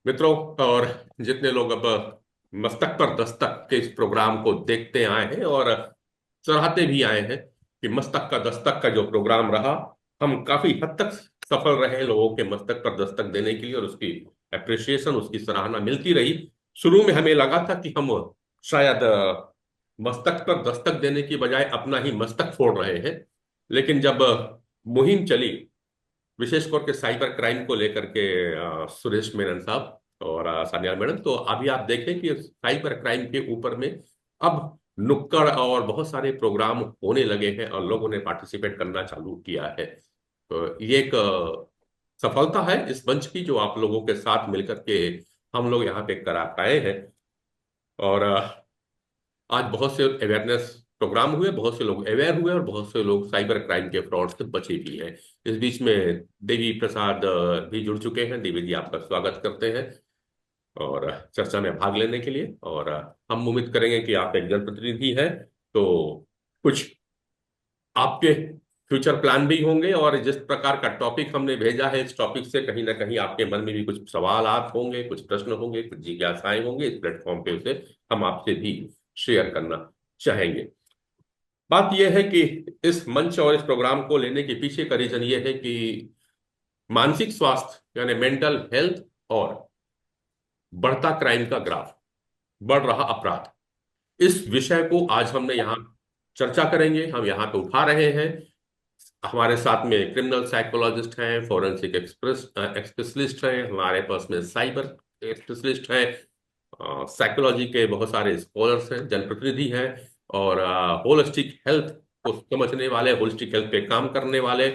मित्रों और जितने लोग अब मस्तक पर दस्तक के इस प्रोग्राम को देखते आए हैं और सराहते भी आए हैं कि मस्तक का दस्तक का जो प्रोग्राम रहा, हम काफी हद तक सफल रहे लोगों के मस्तक पर दस्तक देने के लिए, और उसकी अप्रिसिएशन, उसकी सराहना मिलती रही। शुरू में हमें लगा था कि हम शायद मस्तक पर दस्तक देने की बजाय अपना ही मस्तक फोड़ रहे हैं। लेकिन जब मुहिम चली, विशेष करके साइबर क्राइम को लेकर के, सुरेश मेनन साहब और सानिया मैडम, तो अभी आप देखें कि साइबर क्राइम के ऊपर में अब नुक्कड़ और बहुत सारे प्रोग्राम होने लगे हैं और लोगों ने पार्टिसिपेट करना चालू किया है। तो ये एक सफलता है इस मंच की, जो आप लोगों के साथ मिलकर के हम लोग यहाँ पे करा पाए हैं। और आज बहुत से अवेयरनेस प्रोग्राम हुए, बहुत से लोग अवेयर हुए और बहुत से लोग साइबर क्राइम के फ्रॉड से बचे भी हैं। इस बीच में देवी प्रसाद भी जुड़ चुके हैं। देवी जी, आपका स्वागत करते हैं और चर्चा में भाग लेने के लिए। और हम उम्मीद करेंगे कि आप एक जनप्रतिनिधि हैं, तो कुछ आपके फ्यूचर प्लान भी होंगे, और जिस प्रकार का टॉपिक हमने भेजा है, इस टॉपिक से कहीं ना कहीं आपके मन में भी कुछ सवाल आप होंगे, कुछ प्रश्न होंगे, कुछ जिज्ञासाएं होंगे। इस प्लेटफॉर्म पे उसे हम आपसे भी शेयर करना चाहेंगे। बात यह है कि इस मंच और इस प्रोग्राम को लेने के पीछे का रीजन ये है कि मानसिक स्वास्थ्य यानी मेंटल हेल्थ और बढ़ता क्राइम का ग्राफ, बढ़ रहा अपराध, इस विषय को आज हमने यहाँ चर्चा करेंगे, हम यहाँ पे उठा रहे हैं। हमारे साथ में क्रिमिनल साइकोलॉजिस्ट हैं, फोरेंसिक एक्सप्रेस स्पेशलिस्ट हैं, हमारे पास में साइबर स्पेशलिस्ट हैं, साइकोलॉजी के बहुत सारे स्कॉलर्स हैं, जनप्रतिनिधि हैं, और होलिस्टिक हेल्थ को समझने वाले, होलिस्टिक हेल्थ पे काम करने वाले,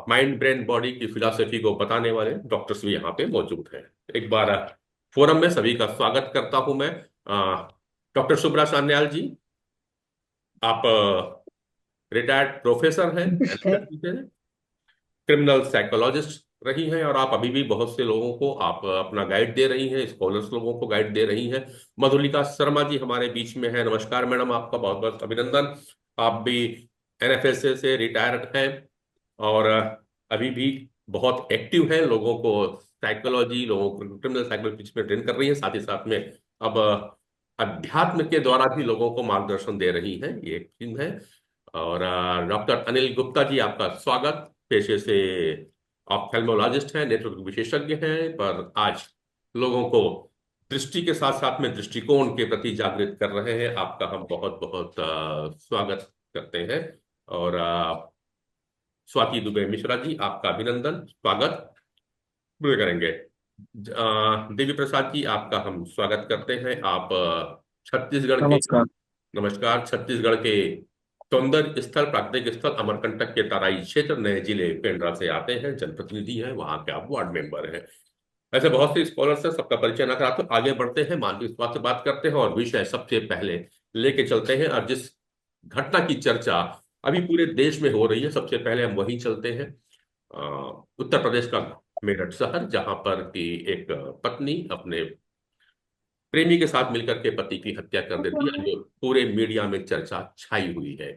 माइंड ब्रेन बॉडी की फिलॉसफी को बताने वाले डॉक्टर्स भी यहाँ पे मौजूद हैं। एक बार फोरम में सभी का स्वागत करता हूं मैं। डॉक्टर शुभ्रा सान्याल जी, आप रिटायर्ड प्रोफेसर हैं, नमस्कार। क्रिमिनल साइकोलॉजिस्ट रही हैं, और आप अभी भी बहुत से लोगों को आप अपना गाइड दे रही हैं, स्कॉलर्स लोगों को गाइड दे रही हैं। मधुलिका शर्मा जी हमारे बीच में है। नमस्कार मैडम, आपका बहुत बहुत अभिनंदन। आप भी एनएफएसए से रिटायर्ड हैं और अभी भी बहुत एक्टिव है, लोगों को साइकोलॉजी, लोगों को क्रिमिनल साइकोलॉजी में ट्रेन कर रही है। साथ ही साथ में अब अध्यात्म के द्वारा भी लोगों को मार्गदर्शन दे रही हैं, ये एक टीम है। और डॉक्टर अनिल गुप्ता जी, आपका स्वागत। पेशे से ऑप्थेल्मोलॉजिस्ट हैं, नेत्र विशेषज्ञ हैं, पर आज लोगों को दृष्टि के साथ साथ में दृष्टिकोण के प्रति जागृत कर रहे हैं। आपका हम बहुत बहुत स्वागत करते हैं। और स्वाति दुबे मिश्रा जी, आपका अभिनंदन, स्वागत पूरे करेंगे। देवी प्रसाद जी, आपका हम स्वागत करते हैं। आप छत्तीसगढ़ के, नमस्कार। नमस्कार, छत्तीसगढ़ के सौंदर्य स्थल, प्राकृतिक स्थल अमरकंटक के तराई क्षेत्र, नए जिले पेंड्रा से आते हैं, जनप्रतिनिधि हैं, वहां के आप वार्ड मेंबर हैं। ऐसे बहुत से स्कॉलर्स हैं, सबका परिचय ना कराते आगे बढ़ते हैं, मानसिक स्वास्थ्य बात करते हैं और विषय सबसे पहले लेके चलते हैं। और जिस घटना की चर्चा अभी पूरे देश में हो रही है, सबसे पहले हम वहीं चलते हैं। उत्तर प्रदेश का मेरठ शहर, जहां पर की एक पत्नी अपने प्रेमी के साथ मिलकर के पति की हत्या कर देती है, जो पूरे मीडिया में चर्चा छाई हुई है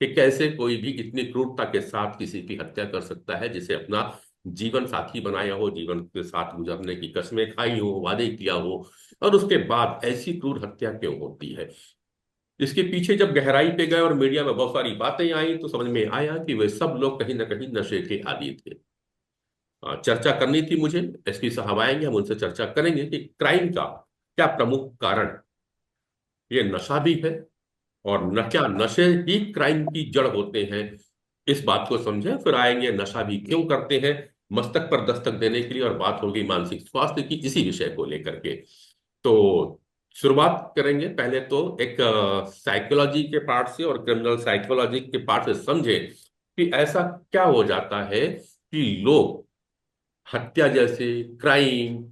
कि कैसे कोई भी इतनी क्रूरता के साथ किसी की हत्या कर सकता है, जिसे अपना जीवन साथी बनाया हो, जीवन के साथ गुजरने की कस्में खाई हो, वादे किया हो, और उसके बाद ऐसी क्रूर हत्या क्यों होती है। इसके पीछे जब गहराई पे गए और मीडिया में बहुत सारी बातें आई, तो समझ में आया कि वे सब लोग कहीं ना कहीं नशे के आदी थे। चर्चा करनी थी मुझे, एसपी साहब आएंगे, हम उनसे चर्चा करेंगे कि क्राइम का क्या प्रमुख कारण ये नशा भी है, और न क्या नशे ही क्राइम की जड़ होते हैं। इस बात को समझें, फिर आएंगे नशा भी क्यों करते हैं, मस्तक पर दस्तक देने के लिए, और बात होगी मानसिक स्वास्थ्य की, इसी विषय को लेकर के। तो शुरुआत करेंगे पहले तो एक साइकोलॉजी के पार्ट से, और क्रिमिनल साइकोलॉजी के पार्ट से समझे कि ऐसा क्या हो जाता है कि लोग हत्या जैसे क्राइम,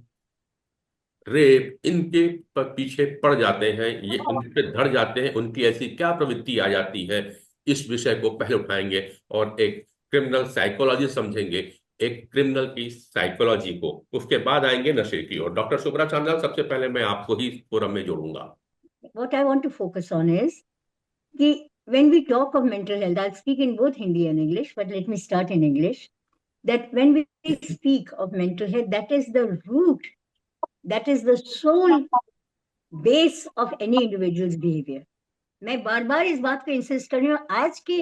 रेप, इनके पीछे पड़ जाते हैं, ये इन पे धड़ जाते हैं, उनकी ऐसी क्या प्रवृत्ति आ जाती है। इस विषय को पहले उठाएंगे और एक क्रिमिनल साइकोलॉजी समझेंगे, एक क्रिमिनल की साइकोलॉजी को। उसके बाद आएंगे नशे की ओर। डॉक्टर शुभ्रा चांदाल, सबसे पहले मैं आपको ही फोरम में जोड़ूंगा। What I want to focus on is when we talk of mental health, I'll speak in both Hindi and English, but let me start in English. that when we speak of mental health, that is the root, that is the sole base of any individual's behavior. मैं बार बार इस बात को insist कर रही हूँ, आज के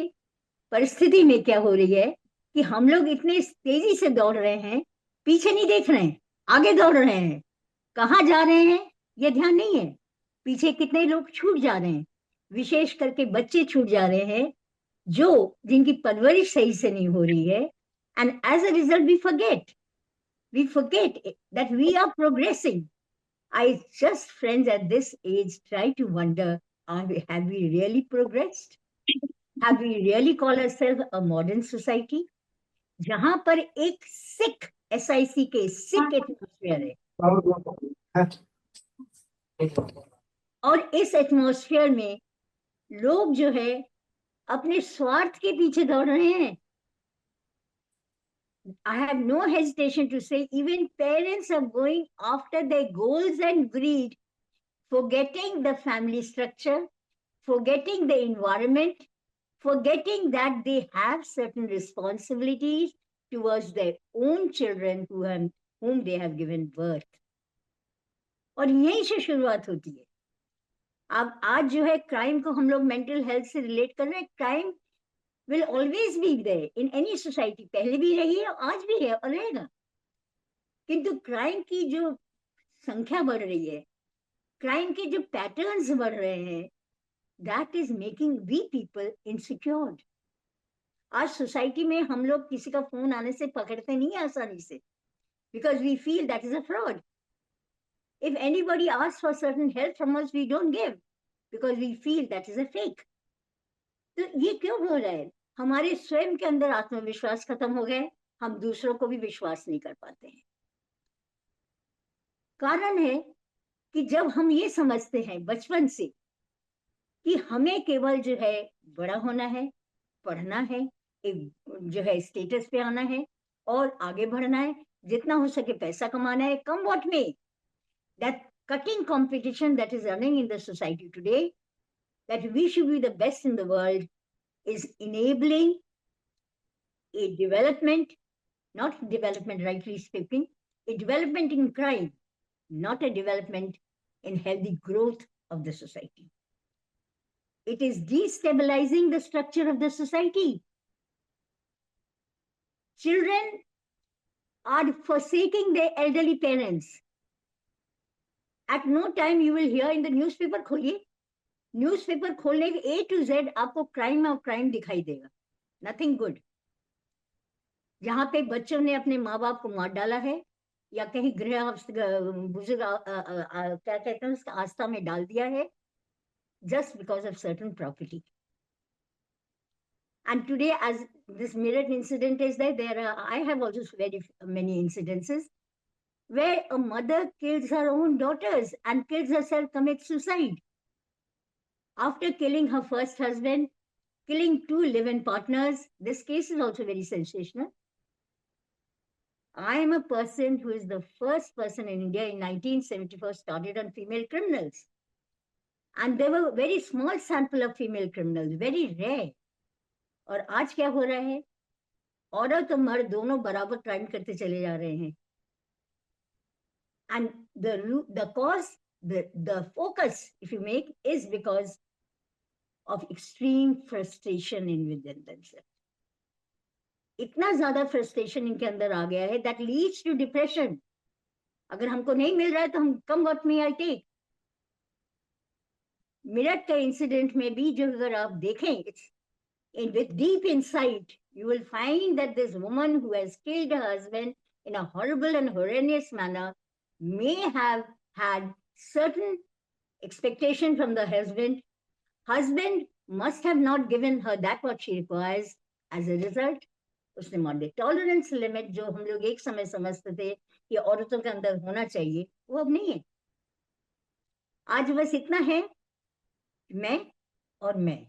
परिस्थिति में क्या हो रही है कि हम लोग इतने तेजी से दौड़ रहे हैं, पीछे नहीं देख रहे हैं, आगे दौड़ रहे हैं, कहाँ जा रहे हैं ये ध्यान नहीं है, पीछे कितने लोग छूट जा रहे हैं, विशेष करके बच्चे छूट जा रहे हैं जो जिनकी परवरिश सही से नहीं हो रही है, and as a result we forget that we are progressing. I just, friends, at this age try to wonder, have we really progressed? Have we really called ourselves a modern society? जहां पर एक सिक SIC के सिक atmosphere है, और इस atmosphere में लोग जो है अपने स्वार्थ के पीछे दौड़ रहे हैं. I have no hesitation to say even parents are going after their goals and greed, forgetting the family structure, forgetting the environment, forgetting that they have certain responsibilities towards their own children whom they have given birth. और यहीं से शुरुआत होती है. अब आज जो है क्राइम को हम लोग मेंटल हेल्थ से रिलेट कर रहे हैं. Crime will always be there in any society. पहले भी रही है, आज भी है और रहेगा. किंतु क्राइम की जो संख्या बढ़ रही है, क्राइम के जो पैटर्न्स बढ़ रहे हैं, that is making we people insecure. आज सोसाइटी में हम लोग किसी का फोन आने से पकड़ते नहीं आसानी से, because we feel that is a fraud. If anybody asks for certain help from us, we don't give, because we feel that is a fake. तो ये क्यों हो रहा है? हमारे स्वयं के अंदर आत्मविश्वास खत्म हो गए, हम दूसरों को भी विश्वास नहीं कर पाते हैं. कारण है कि जब हम ये समझते हैं बचपन से कि हमें केवल जो है बड़ा होना है, पढ़ना है, एक जो है स्टेटस पे आना है और आगे बढ़ना है, जितना हो सके पैसा कमाना है, कम वॉट में. That cutting competition that is running in the society today, that we should be the best in the world, is enabling a development, not development rightly speaking, a development in crime, not a development in healthy growth of the society. It is destabilizing the structure of the society. Children are forsaking their elderly parents. At no time you will hear in the newspaper, खोलिए, newspaper खोलने के A to Z आपको crime और crime दिखाई देगा. Nothing good. जहां पे बच्चों ने अपने माँ बाप को मार डाला है या कहीं गृह बुजुर्ग क्या कहते हैं उसका आस्था में डाल दिया है, just because of certain property. And today, as this mirror incident is there I have also very many incidences where a mother kills her own daughters and kills herself, commits suicide. After killing her first husband, killing 2 live-in partners. This case is also very sensational. I am a person who is the first person in India in 1974 started on female criminals. And there were a very small sample of female criminals, very rare. और आज क्या हो रहा है? औरत और मर्द दोनों बराबर क्राइम करते चले जा रहे हैं. And the cause, the focus, if you make, is because of extreme frustration in within themselves. इतना ज्यादा frustration इनके अंदर आ गया है that leads to depression. अगर हमको नहीं मिल रहा है तो हम come what may I take. Muriate का इंसिडेंट में भी जो अगर आप देखें, it's with deep insight, you will find that this woman who has killed her husband in a horrible and horrendous manner may have had certain expectation from the husband. Husband must have not given her that what she requires. As a result, उसने मार दिया. Tolerance limit जो हम लोग एक समय समझते थे कि औरतों के अंदर होना चाहिए, वो अब नहीं है. आज बस इतना है, मैं और मैं.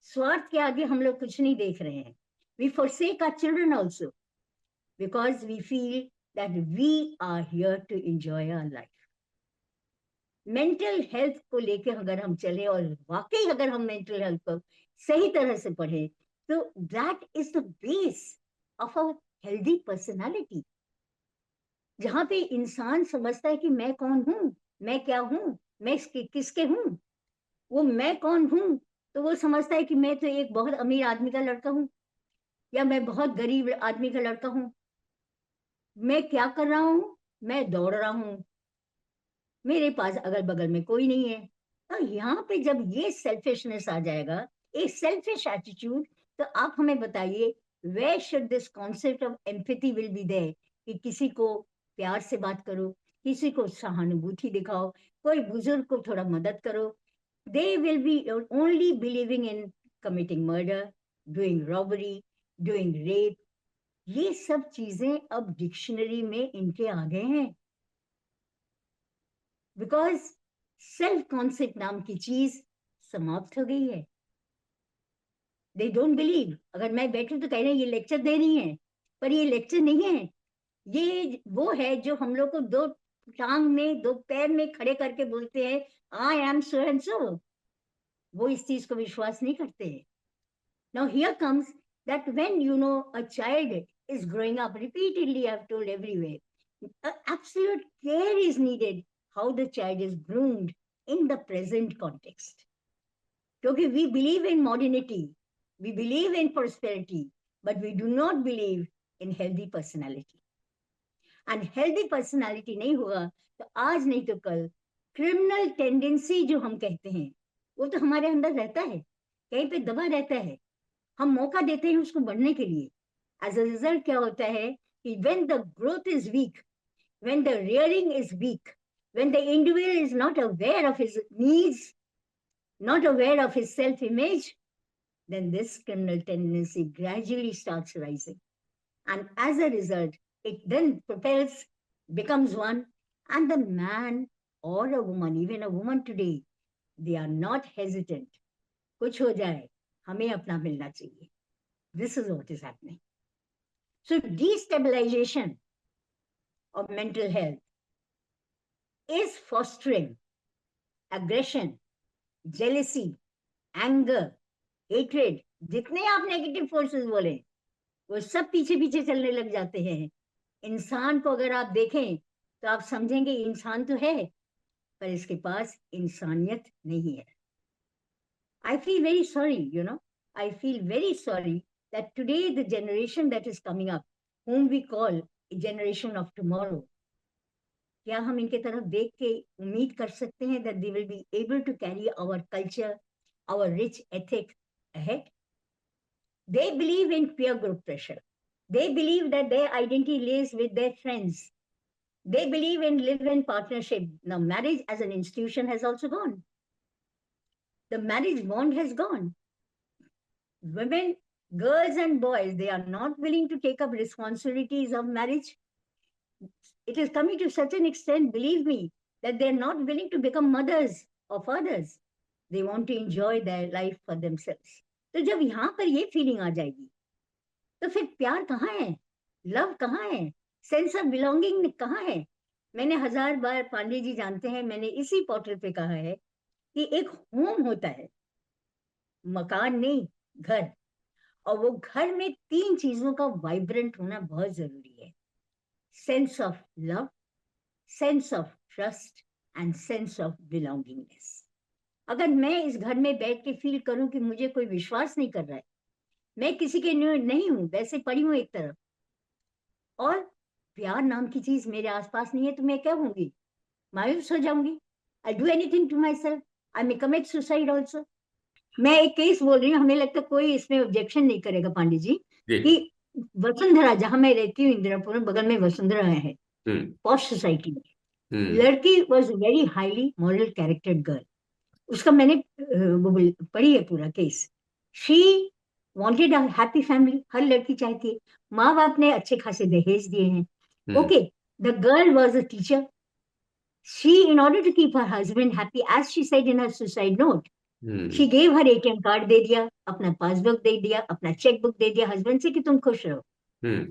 स्वार्थ के आगे हम लोग कुछ नहीं देख रहे हैं. We forsake our children also because we feel that we are here to enjoy our life. Mental health को लेके अगर हम चले और वाकई अगर हम मेंटल हेल्थ को सही तरह से पढ़े, तो that is the base of a healthy personality, जहां पे इंसान समझता है कि मैं कौन हूं, मैं क्या हूं, मैं किसके हूं। वो मैं कौन हूं, तो वो समझता है कि मैं तो एक बहुत अमीर आदमी का लड़का हूं, या मैं बहुत गरीब आदमी का लड़का हूं। मैं क्या कर रहा हूं? मैं दौड़ रहा हूं, मेरे पास अगल बगल में कोई नहीं है। तो यहाँ पे जब ये सेल्फिशनेस आ जाएगा, एक सेल्फिश एटीट्यूड, तो आप हमें बताइए, where should this concept of empathy will be there, कि किसी को प्यार से बात करो, किसी को सहानुभूति दिखाओ, कोई बुजुर्ग को थोड़ा मदद करो। They will be only believing in committing murder, doing robbery, doing rape. ये सब चीजें अब डिक्शनरी में इनके आ गए हैं, बिकॉज सेल्फ कॉन्सेप्ट नाम की चीज समाप्त हो गई है। They don't believe. अगर मैं बैठूं तो कह रहे हैं ये लेक्चर दे रही हैं, पर ये लेक्चर नहीं है। ये वो है जो हम लोग को दो टांग में, दो पैर में खड़े करके बोलते हैं, I am so and so. वो इस चीज को विश्वास नहीं करते हैं। Now here comes that when you know a child is growing up repeatedly, I've told everywhere, absolute care is needed how the child is groomed in the present context. क्योंकि we believe in modernity, we believe in prosperity, but we do not believe in healthy personality. And healthy personality नहीं होगा तो आज नहीं तो कल criminal tendency जो हम कहते हैं, वो तो हमारे अंदर रहता है, कहीं पे दबा रहता है। हम मौका देते हैं उसको बढ़ने के लिए। एज अ रिजल्ट क्या होता है कि when the growth is weak, when the rearing is weak, when the individual is not aware of his needs, not aware of his self-image, then this criminal tendency gradually starts rising. And as a result, it then propels, becomes one, and the man or a woman, even a woman today, they are not hesitant. कुछ हो जाए, हमें अपना मिलना चाहिए. This is what is happening. So destabilization of mental health is fostering aggression, jealousy, anger, hatred. जितने आप negative forces बोले, वो सब पीछे पीछे चलने लग जाते हैं। इंसान को अगर आप देखें तो आप समझेंगे इंसान तो है, पर इसके पास इंसानियत नहीं है। I feel very sorry, I feel very sorry that today the generation that is coming up, whom we call a generation of tomorrow, क्या हम इनके तरफ देख के उम्मीद कर सकते हैं that they will be able to carry our culture, our rich ethic ahead? They believe in peer group pressure. They believe that their identity lays with their friends. They believe in live-in partnership. Now, marriage as an institution has also gone. The marriage bond has gone. Women, girls and boys, they are not willing to take up responsibilities of marriage. It is coming to such an extent, believe me, that they're not willing to become mothers or fathers. They want to enjoy their life for themselves. तो जब यहाँ पर ये feeling आ जाएगी, तो फिर प्यार कहाँ है, लव कहाँ है, सेंस ऑफ बिलोंगिंग कहाँ है? मैंने 1000 बार, पांडे जी जानते हैं, मैंने इसी पोर्टल पे कहा है कि एक होम होता है, मकान नहीं, घर। और वो घर में 3 चीजों का वाइब्रेंट होना बहुत जरूरी है: sense of love, sense of trust and sense of belongingness. अगर मैं इस घर में बैठ के फील करूं कि मुझे कोई विश्वास नहीं कर रहा है, मैं किसी के नहीं हूं, वैसे पड़ी हूं एक तरफ, और प्यार नाम की चीज मेरे आसपास नहीं है, तो मैं क्या होंगी? मायूस हो जाऊंगी। I do anything to myself, I may commit suicide also. मैं एक केस बोल रही हूँ, हमें लगता है कोई इसमें ऑब्जेक्शन नहीं करेगा पांडे जी, जी। कि वसुंधरा, जहां मैं रहती हूँ इंदिरापुर, बगल में वसुंधरा है, हम्म। पॉश सोसाइटी में, हम्म। लड़की was very highly moral charactered girl. उसका मैंने पढ़ी है पूरा case. She wanted a happy family, हर लड़की चाहती है। माँ बाप ने अच्छे खासे दहेज दिए हैं। Hmm. Okay, the girl was a teacher. She, in order to keep her husband happy, as she said in her suicide note, hmm. she gave her ATM card दे दिया, अपना पासबुक दे दिया, अपना चेक बुक दे दिया husband से कि तुम खुश रहो। हम्म।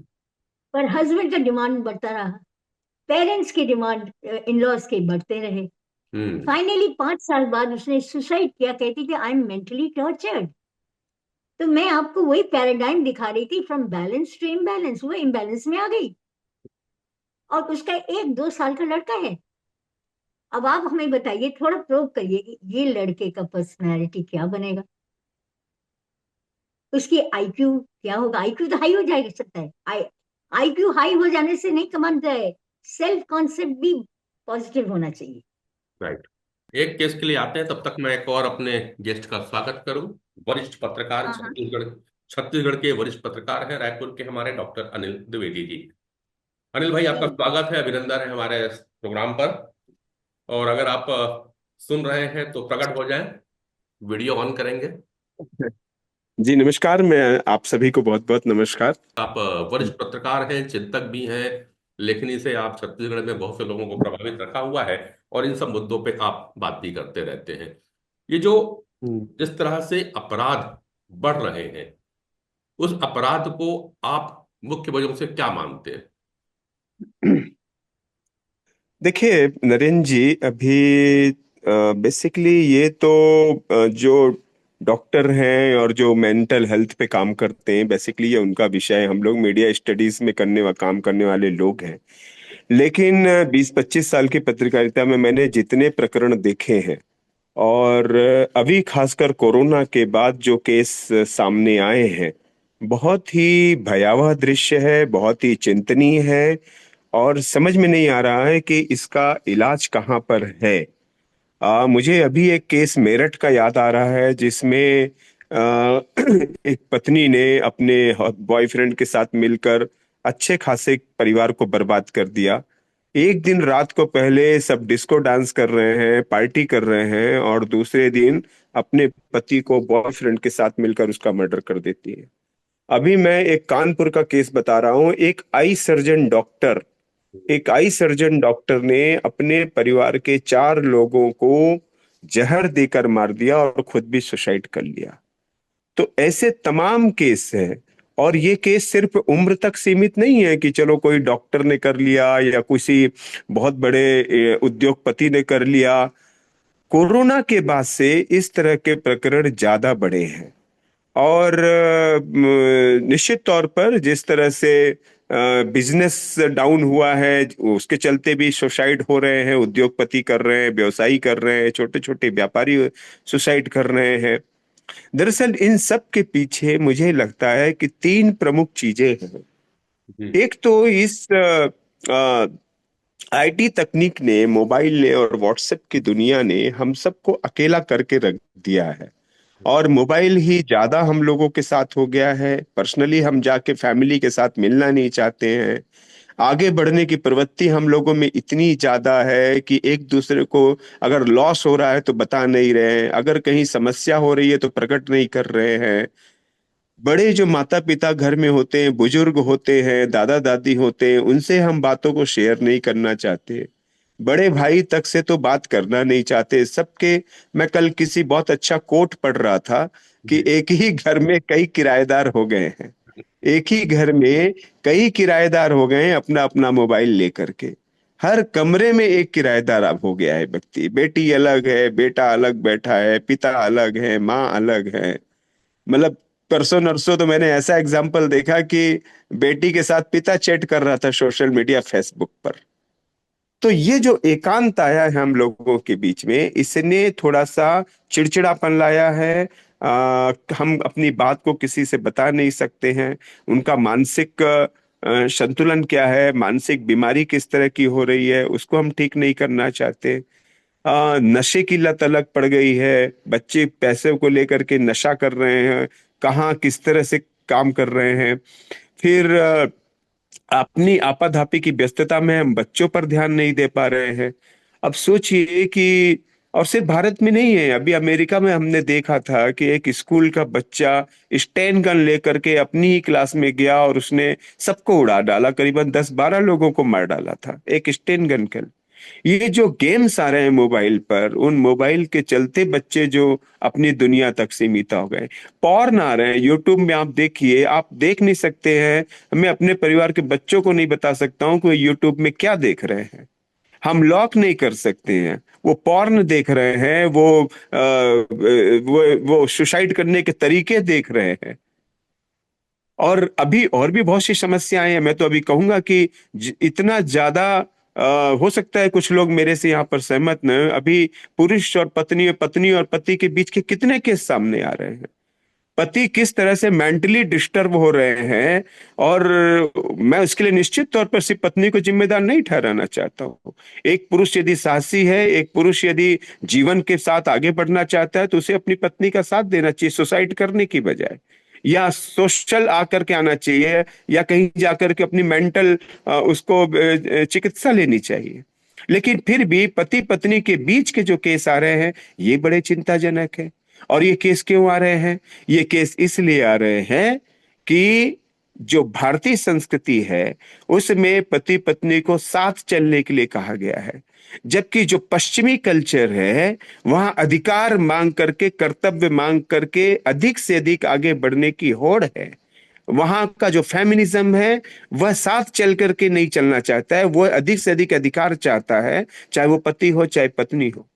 पर हस्बैंड का डिमांड बढ़ता रहा, पेरेंट्स के डिमांड, इन लॉज के बढ़ते रहे। हम्म। फाइनली 5 साल बाद उसने सुसाइड किया, कहती कि आई एम मेंटली टॉर्चर्ड। तो मैं आपको वही पैराडाइम दिखा रही थी, फ्रॉम बैलेंस टू इम्बैलेंस, वो इम्बैलेंस में आ गई। और उसका 1-2 साल का लड़का है। अब आप हमें बताइए, थोड़ा प्रोब करिए कि ये लड़के का पर्सनैलिटी क्या बनेगा, उसकी आईक्यू क्या होगा। आईक्यू तो हाई हो जाएगा, सकता है। आईक्यू हाई हो जाने से नहीं कमाता है, सेल्फ कॉन्सेप्ट भी पॉजिटिव होना चाहिए। राइट। एक केस के लिए आते हैं, तब तक मैं एक और अपने गेस्ट का स्वागत करूं। वरिष्ठ पत्रकार, हाँ हाँ। छत्तीसगढ़ छत्तीसगढ़ के वरिष्ठ पत्रकार हैं रायपुर के, हमारे डॉक्टर अनिल द्विवेदी जी। अनिल भाई, आपका जी। स्वागत है, अभिनंदन है हमारे प्रोग्राम पर। और अगर आप सुन रहे हैं तो प्रकट हो जाएं, वीडियो ऑन करेंगे। जी नमस्कार। मैं आप सभी को बहुत बहुत नमस्कार। आप वरिष्ठ पत्रकार हैं, चिंतक भी हैं, लेखनी से आप छत्तीसगढ़ में बहुत से लोगों को प्रभावित रखा हुआ है, और इन सब मुद्दों पे आप बात भी करते रहते हैं। ये जो हम्म। जिस तरह से अपराध बढ़ रहे हैं, उस अपराध को आप मुख्य वजहों से क्या मानते हैं? देखिए नरेंद्र जी, अभी बेसिकली ये तो जो डॉक्टर हैं और जो मेंटल हेल्थ पे काम करते हैं, बेसिकली ये उनका विषय है। हम लोग मीडिया स्टडीज में काम करने वाले लोग हैं। लेकिन 20-25 साल की पत्रकारिता में मैंने जितने प्रकरण देखे हैं, और अभी खासकर कोरोना के बाद जो केस सामने आए हैं, बहुत ही भयावह दृश्य है, बहुत ही चिंतनीय है। और समझ में नहीं आ रहा है कि इसका इलाज कहाँ पर है। मुझे अभी एक केस मेरठ का याद आ रहा है, जिसमें एक पत्नी ने अपने बॉयफ्रेंड के साथ मिलकर अच्छे खासे परिवार को बर्बाद कर दिया। एक दिन रात को पहले सब डिस्को डांस कर रहे हैं, पार्टी कर रहे हैं, और दूसरे दिन अपने पति को बॉयफ्रेंड के साथ मिलकर उसका मर्डर कर देती है। अभी मैं एक कानपुर का केस बता रहा हूँ। एक आई सर्जन डॉक्टर ने अपने परिवार के 4 लोगों को जहर देकर मार दिया और खुद भी सुसाइड कर लिया। तो ऐसे तमाम केस हैं। और ये केस सिर्फ उम्र तक सीमित नहीं है कि चलो कोई डॉक्टर ने कर लिया या किसी बहुत बड़े उद्योगपति ने कर लिया। कोरोना के बाद से इस तरह के प्रकरण ज्यादा बढ़े हैं। और निश्चित तौर पर जिस तरह से बिजनेस डाउन हुआ है, उसके चलते भी सुसाइड हो रहे हैं, उद्योगपति कर रहे हैं, व्यवसायी कर रहे हैं, छोटे छोटे व्यापारी सुसाइड कर रहे हैं। दरअसल इन सब के पीछे मुझे लगता है कि 3 प्रमुख चीजें हैं। जी। एक तो इस आईटी तकनीक ने, मोबाइल ने और व्हाट्सएप की दुनिया ने हम सबको अकेला करके रख दिया है। और मोबाइल ही ज्यादा हम लोगों के साथ हो गया है। पर्सनली हम जाके फैमिली के साथ मिलना नहीं चाहते हैं। आगे बढ़ने की प्रवृत्ति हम लोगों में इतनी ज्यादा है कि एक दूसरे को अगर लॉस हो रहा है तो बता नहीं रहे हैं, अगर कहीं समस्या हो रही है तो प्रकट नहीं कर रहे हैं। बड़े जो माता पिता घर में होते हैं, बुजुर्ग होते हैं, दादा दादी होते हैं, उनसे हम बातों को शेयर नहीं करना चाहते। बड़े भाई तक से तो बात करना नहीं चाहते सबके। मैं कल किसी बहुत अच्छा कोट पढ़ रहा था कि जी। एक ही घर में कई किराएदार हो गए हैं। एक ही घर में कई किराएदार हो गए हैं, अपना अपना मोबाइल लेकर के। हर कमरे में एक किराएदार अब हो गया है व्यक्ति। बेटी अलग है, बेटा अलग बैठा है, पिता अलग है, माँ अलग है। मतलब परसों नरसों तो मैंने ऐसा एग्जाम्पल देखा कि बेटी के साथ पिता चैट कर रहा था सोशल मीडिया फेसबुक पर। तो ये जो एकांत आया है हम लोगों के बीच में, इसने थोड़ा सा चिड़चिड़ापन लाया है। हम अपनी बात को किसी से बता नहीं सकते हैं। उनका मानसिक संतुलन क्या है, मानसिक बीमारी किस तरह की हो रही है, उसको हम ठीक नहीं करना चाहते। नशे की लत अलग पड़ गई है। बच्चे पैसे को लेकर के नशा कर रहे हैं, कहाँ किस तरह से काम कर रहे हैं। फिर अपनी आपाधापी की व्यस्तता में हम बच्चों पर ध्यान नहीं दे पा रहे हैं। अब सोचिए कि, और सिर्फ भारत में नहीं है, अभी अमेरिका में हमने देखा था कि एक स्कूल का बच्चा स्टेन गन लेकर के अपनी ही क्लास में गया और उसने सबको उड़ा डाला, करीबन 10-12 लोगों को मार डाला था एक स्टेन गन के। ये जो गेम्स आ रहे हैं मोबाइल पर, उन मोबाइल के चलते बच्चे जो अपनी दुनिया तक सीमित हो गए। पॉर्न आ रहे हैं यूट्यूब में, आप देखिए, आप देख नहीं सकते हैं। मैं अपने परिवार के बच्चों को नहीं बता सकता हूँ कि यूट्यूब में क्या देख रहे हैं। हम लॉक नहीं कर सकते हैं। वो पॉर्न देख रहे हैं, वो सुसाइड करने के तरीके देख रहे हैं। और अभी और भी बहुत सी समस्याएं हैं। मैं तो अभी कहूंगा कि इतना ज्यादा हो सकता है कुछ लोग मेरे से यहाँ पर सहमत न हों, अभी पुरुष और पत्नी, पत्नी और पति के बीच के कितने केस सामने आ रहे हैं। पति किस तरह से मेंटली डिस्टर्ब हो रहे हैं। और मैं उसके लिए निश्चित तौर पर सिर्फ पत्नी को जिम्मेदार नहीं ठहराना चाहता हूँ। एक पुरुष यदि साहसी है, एक पुरुष यदि जीवन के साथ आगे बढ़ना चाहता है, तो उसे अपनी पत्नी का साथ देना चाहिए, सुसाइड करने की बजाय, या सोशल आकर के आना चाहिए, या कहीं जाकर के अपनी मेंटल उसको चिकित्सा लेनी चाहिए। लेकिन फिर भी पति पत्नी के बीच के जो केस आ रहे हैं, ये बड़े चिंताजनक है। और ये केस क्यों आ रहे हैं? ये केस इसलिए आ रहे हैं कि जो भारतीय संस्कृति है उसमें पति पत्नी को साथ चलने के लिए कहा गया है, जबकि जो पश्चिमी कल्चर है वहां अधिकार मांग करके, कर्तव्य मांग करके अधिक से अधिक आगे बढ़ने की होड़ है। वहां का जो फेमिनिज्म है वह साथ चल करके नहीं चलना चाहता है, वह अधिक से अधिक अधिकार चाहता है, चाहे वो पति हो चाहे पत्नी हो।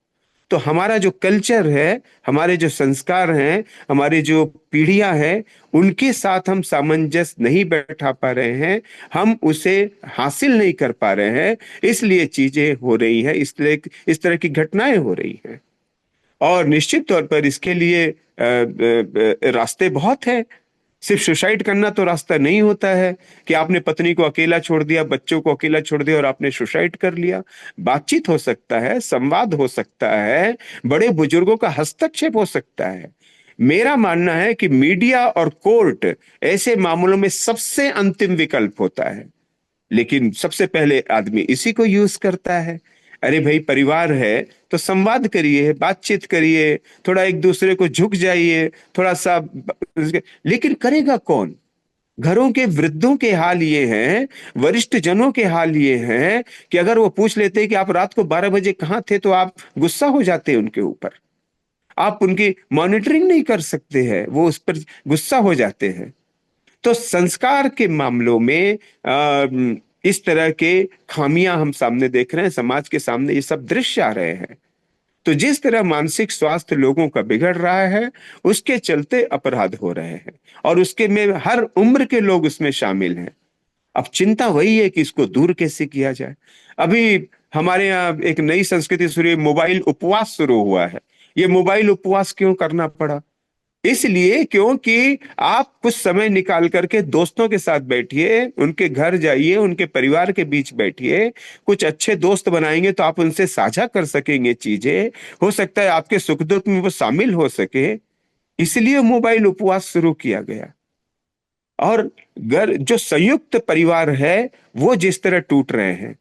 तो हमारा जो कल्चर है, हमारे जो संस्कार हैं, हमारी जो पीढ़ियां हैं, उनके साथ हम सामंजस्य नहीं बैठा पा रहे हैं, हम उसे हासिल नहीं कर पा रहे हैं। इसलिए चीजें हो रही हैं, इसलिए इस तरह की घटनाएं हो रही हैं। और निश्चित तौर पर इसके लिए रास्ते बहुत हैं। सिर्फ सुसाइड करना तो रास्ता नहीं होता है कि आपने पत्नी को अकेला छोड़ दिया, बच्चों को अकेला छोड़ दिया और आपने सुसाइड कर लिया। बातचीत हो सकता है, संवाद हो सकता है, बड़े बुजुर्गों का हस्तक्षेप हो सकता है। मेरा मानना है कि मीडिया और कोर्ट ऐसे मामलों में सबसे अंतिम विकल्प होता है, लेकिन सबसे पहले आदमी इसी को यूज करता है। अरे भाई, परिवार है तो संवाद करिए, बातचीत करिए, थोड़ा एक दूसरे को झुक जाइए, थोड़ा सा। लेकिन करेगा कौन? घरों के वृद्धों के हाल ये हैं, वरिष्ठ जनों के हाल ये हैं कि अगर वो पूछ लेते हैं कि आप रात को 12 बजे कहाँ थे, तो आप गुस्सा हो जाते हैं उनके ऊपर। आप उनकी मॉनिटरिंग नहीं कर सकते हैं, वो उस पर गुस्सा हो जाते हैं। तो संस्कार के मामलों में इस तरह के खामियां हम सामने देख रहे हैं, समाज के सामने ये सब दृश्य आ रहे हैं। तो जिस तरह मानसिक स्वास्थ्य लोगों का बिगड़ रहा है, उसके चलते अपराध हो रहे हैं, और उसके में हर उम्र के लोग उसमें शामिल हैं। अब चिंता वही है कि इसको दूर कैसे किया जाए। अभी हमारे यहाँ एक नई संस्कृति शुरू, मोबाइल उपवास शुरू हुआ है। ये मोबाइल उपवास क्यों करना पड़ा? इसलिए क्योंकि आप कुछ समय निकाल करके दोस्तों के साथ बैठिए, उनके घर जाइए, उनके परिवार के बीच बैठिए। कुछ अच्छे दोस्त बनाएंगे तो आप उनसे साझा कर सकेंगे चीजें, हो सकता है आपके सुख दुख में वो शामिल हो सके। इसलिए मोबाइल उपवास शुरू किया गया। और घर, जो संयुक्त परिवार है, वो जिस तरह टूट रहे हैं।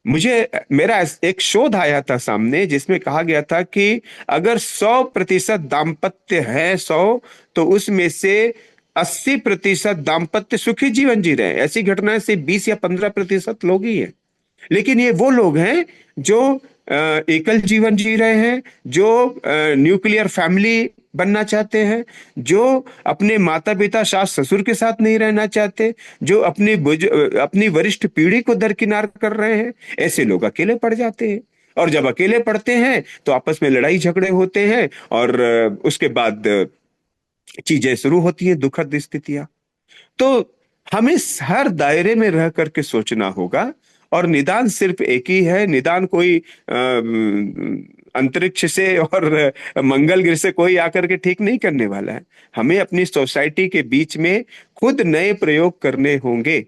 मेरा एक शोध आया था सामने जिसमें कहा गया था कि अगर 100% दाम्पत्य है, 100, तो उसमें से 80% दाम्पत्य सुखी जीवन जी रहे हैं। ऐसी घटनाएं सिर्फ 20 या 15% लोग ही हैं। लेकिन ये वो लोग हैं जो एकल जीवन जी रहे हैं, जो न्यूक्लियर फैमिली बनना चाहते हैं, जो अपने माता पिता सास ससुर के साथ नहीं रहना चाहते, जो अपनी वरिष्ठ पीढ़ी को दरकिनार कर रहे हैं। ऐसे लोग अकेले पड़ जाते हैं, और जब अकेले पड़ते हैं तो आपस में लड़ाई झगड़े होते हैं, और उसके बाद चीजें शुरू होती हैं, दुखद स्थितियां। तो हमें हर दायरे में रह करके सोचना होगा। और निदान सिर्फ एक ही है, निदान कोई अंतरिक्ष से और मंगल ग्रह से कोई आकर के ठीक नहीं करने वाला है। हमें अपनी सोसाइटी के बीच में खुद नए प्रयोग करने होंगे।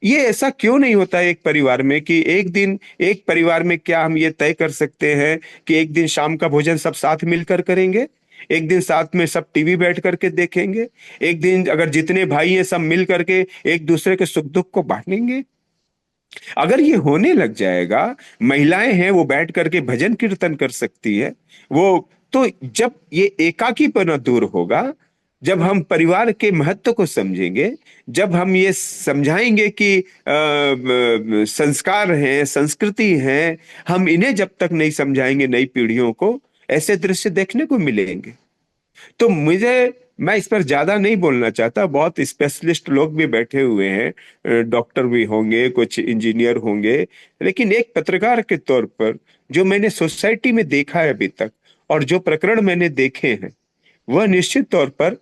ये ऐसा क्यों नहीं होता है एक परिवार में कि एक दिन, एक परिवार में क्या हम ये तय कर सकते हैं कि एक दिन शाम का भोजन सब साथ मिलकर करेंगे, एक दिन साथ में सब टीवी बैठ करके देखेंगे, एक दिन अगर जितने भाई हैं सब मिल करके एक दूसरे के सुख दुख को बांटेंगे। अगर ये होने लग जाएगा, महिलाएं हैं वो बैठ करके भजन कीर्तन कर सकती है, वो तो जब ये एकाकीपन दूर होगा, जब हम परिवार के महत्व को समझेंगे, जब हम ये समझाएंगे कि संस्कार हैं, संस्कृति है, हम इन्हें जब तक नहीं समझाएंगे नई पीढ़ियों को, ऐसे दृश्य देखने को मिलेंगे। तो मुझे मैं इस पर ज्यादा नहीं बोलना चाहता, बहुत स्पेशलिस्ट लोग भी बैठे हुए हैं, डॉक्टर भी होंगे, कुछ इंजीनियर होंगे, लेकिन एक पत्रकार के तौर पर जो मैंने सोसाइटी में देखा है अभी तक और जो प्रकरण मैंने देखे हैं, वह निश्चित तौर पर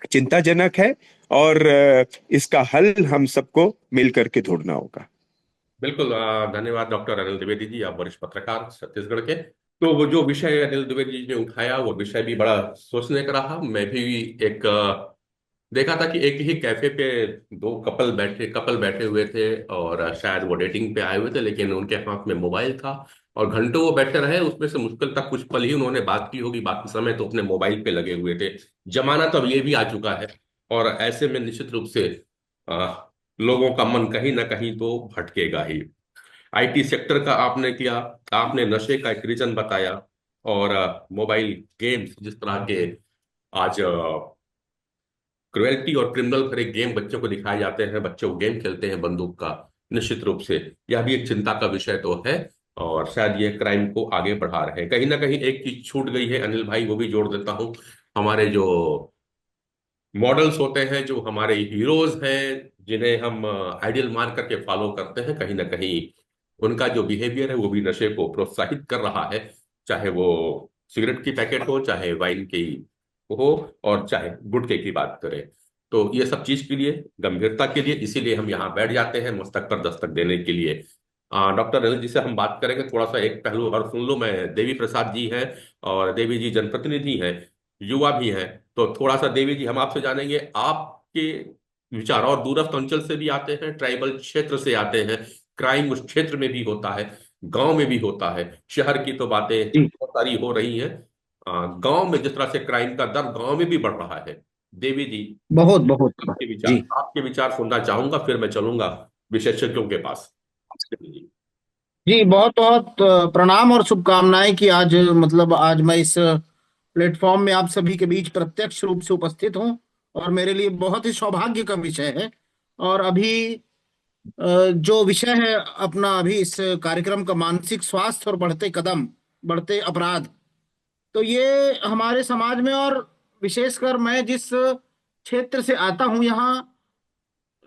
चिंताजनक है। और इसका हल हम सबको मिल करके ढूंढना होगा। बिल्कुल, धन्यवाद डॉक्टर अनिल द्विवेदी जी, आप वरिष्ठ पत्रकार छत्तीसगढ़ के। तो वो जो विषय अनिल द्विवेदी जी ने उठाया, वो विषय भी बड़ा सोचने का रहा। मैं भी एक देखा था कि एक ही कैफे पे दो कपल बैठे हुए थे, और शायद वो डेटिंग पे आए हुए थे, लेकिन उनके हाथ में मोबाइल था, और घंटों वो बैठे रहे। उसमें से मुश्किल तक कुछ पल ही उन्होंने बात की होगी, बाकी समय तो अपने मोबाइल पे लगे हुए थे। जमाना तो अब ये भी आ चुका है, और ऐसे में निश्चित रूप से आ, लोगों का मन कहीं ना कहीं तो भटकेगा ही। आईटी सेक्टर का आपने किया, आपने नशे का एक रीजन बताया, और मोबाइल गेम्स जिस तरह के आज क्रुएल्टी और क्रिमिनल भरे गेम बच्चों को दिखाए जाते हैं, बच्चे वो गेम खेलते हैं बंदूक का, निश्चित रूप से यह भी एक चिंता का विषय तो है। और शायद ये क्राइम को आगे बढ़ा रहे हैं। कहीं ना कहीं एक चीज छूट गई है अनिल भाई, वो भी जोड़ देता हूँ। हमारे जो मॉडल्स होते हैं, जो हमारे हीरोज हैं, जिन्हें हम आइडियल मान करके फॉलो करते हैं, कहीं ना कहीं उनका जो बिहेवियर है वो भी नशे को प्रोत्साहित कर रहा है। चाहे वो सिगरेट की पैकेट हो, चाहे वाइन की हो, और चाहे गुटखे की बात करें। तो ये सब चीज के लिए, गंभीरता के लिए, इसीलिए हम यहाँ बैठ जाते हैं मस्तक पर दस्तक देने के लिए। डॉक्टर अनिल जी से हम बात करेंगे थोड़ा सा एक पहलू और सुन लो। मैं देवी प्रसाद जी हैं, और देवी जी जनप्रतिनिधि हैं, युवा भी हैं। तो थोड़ा सा देवी जी हम आपसे जानेंगे आपके विचार, और दूरस्थ अंचल से भी आते हैं, ट्राइबल क्षेत्र से आते हैं। क्राइम उस क्षेत्र में भी होता है, गांव में भी होता है। शहर की तो बातें जी, बहुत सारी हो रही हैं, गांव में जिस तरह से क्राइम का दर गांव में भी बढ़ रहा है। देवी जी, बहुत बहुत आपके विचार, जी। आपके विचार सुनना चाहूंगा, फिर मैं चलूंगा विशेषज्ञों के पास। जी। जी, बहुत बहुत प्रणाम और शुभकामनाएं कि आज मतलब आज मैं इस प्लेटफॉर्म में आप सभी के बीच प्रत्यक्ष रूप से उपस्थित हूं, और मेरे लिए बहुत ही सौभाग्य का विषय है। और अभी जो विषय है अपना अभी इस कार्यक्रम का, मानसिक स्वास्थ्य और बढ़ते कदम, बढ़ते अपराध। तो ये हमारे समाज में, और विशेषकर मैं जिस क्षेत्र से आता हूं, यहाँ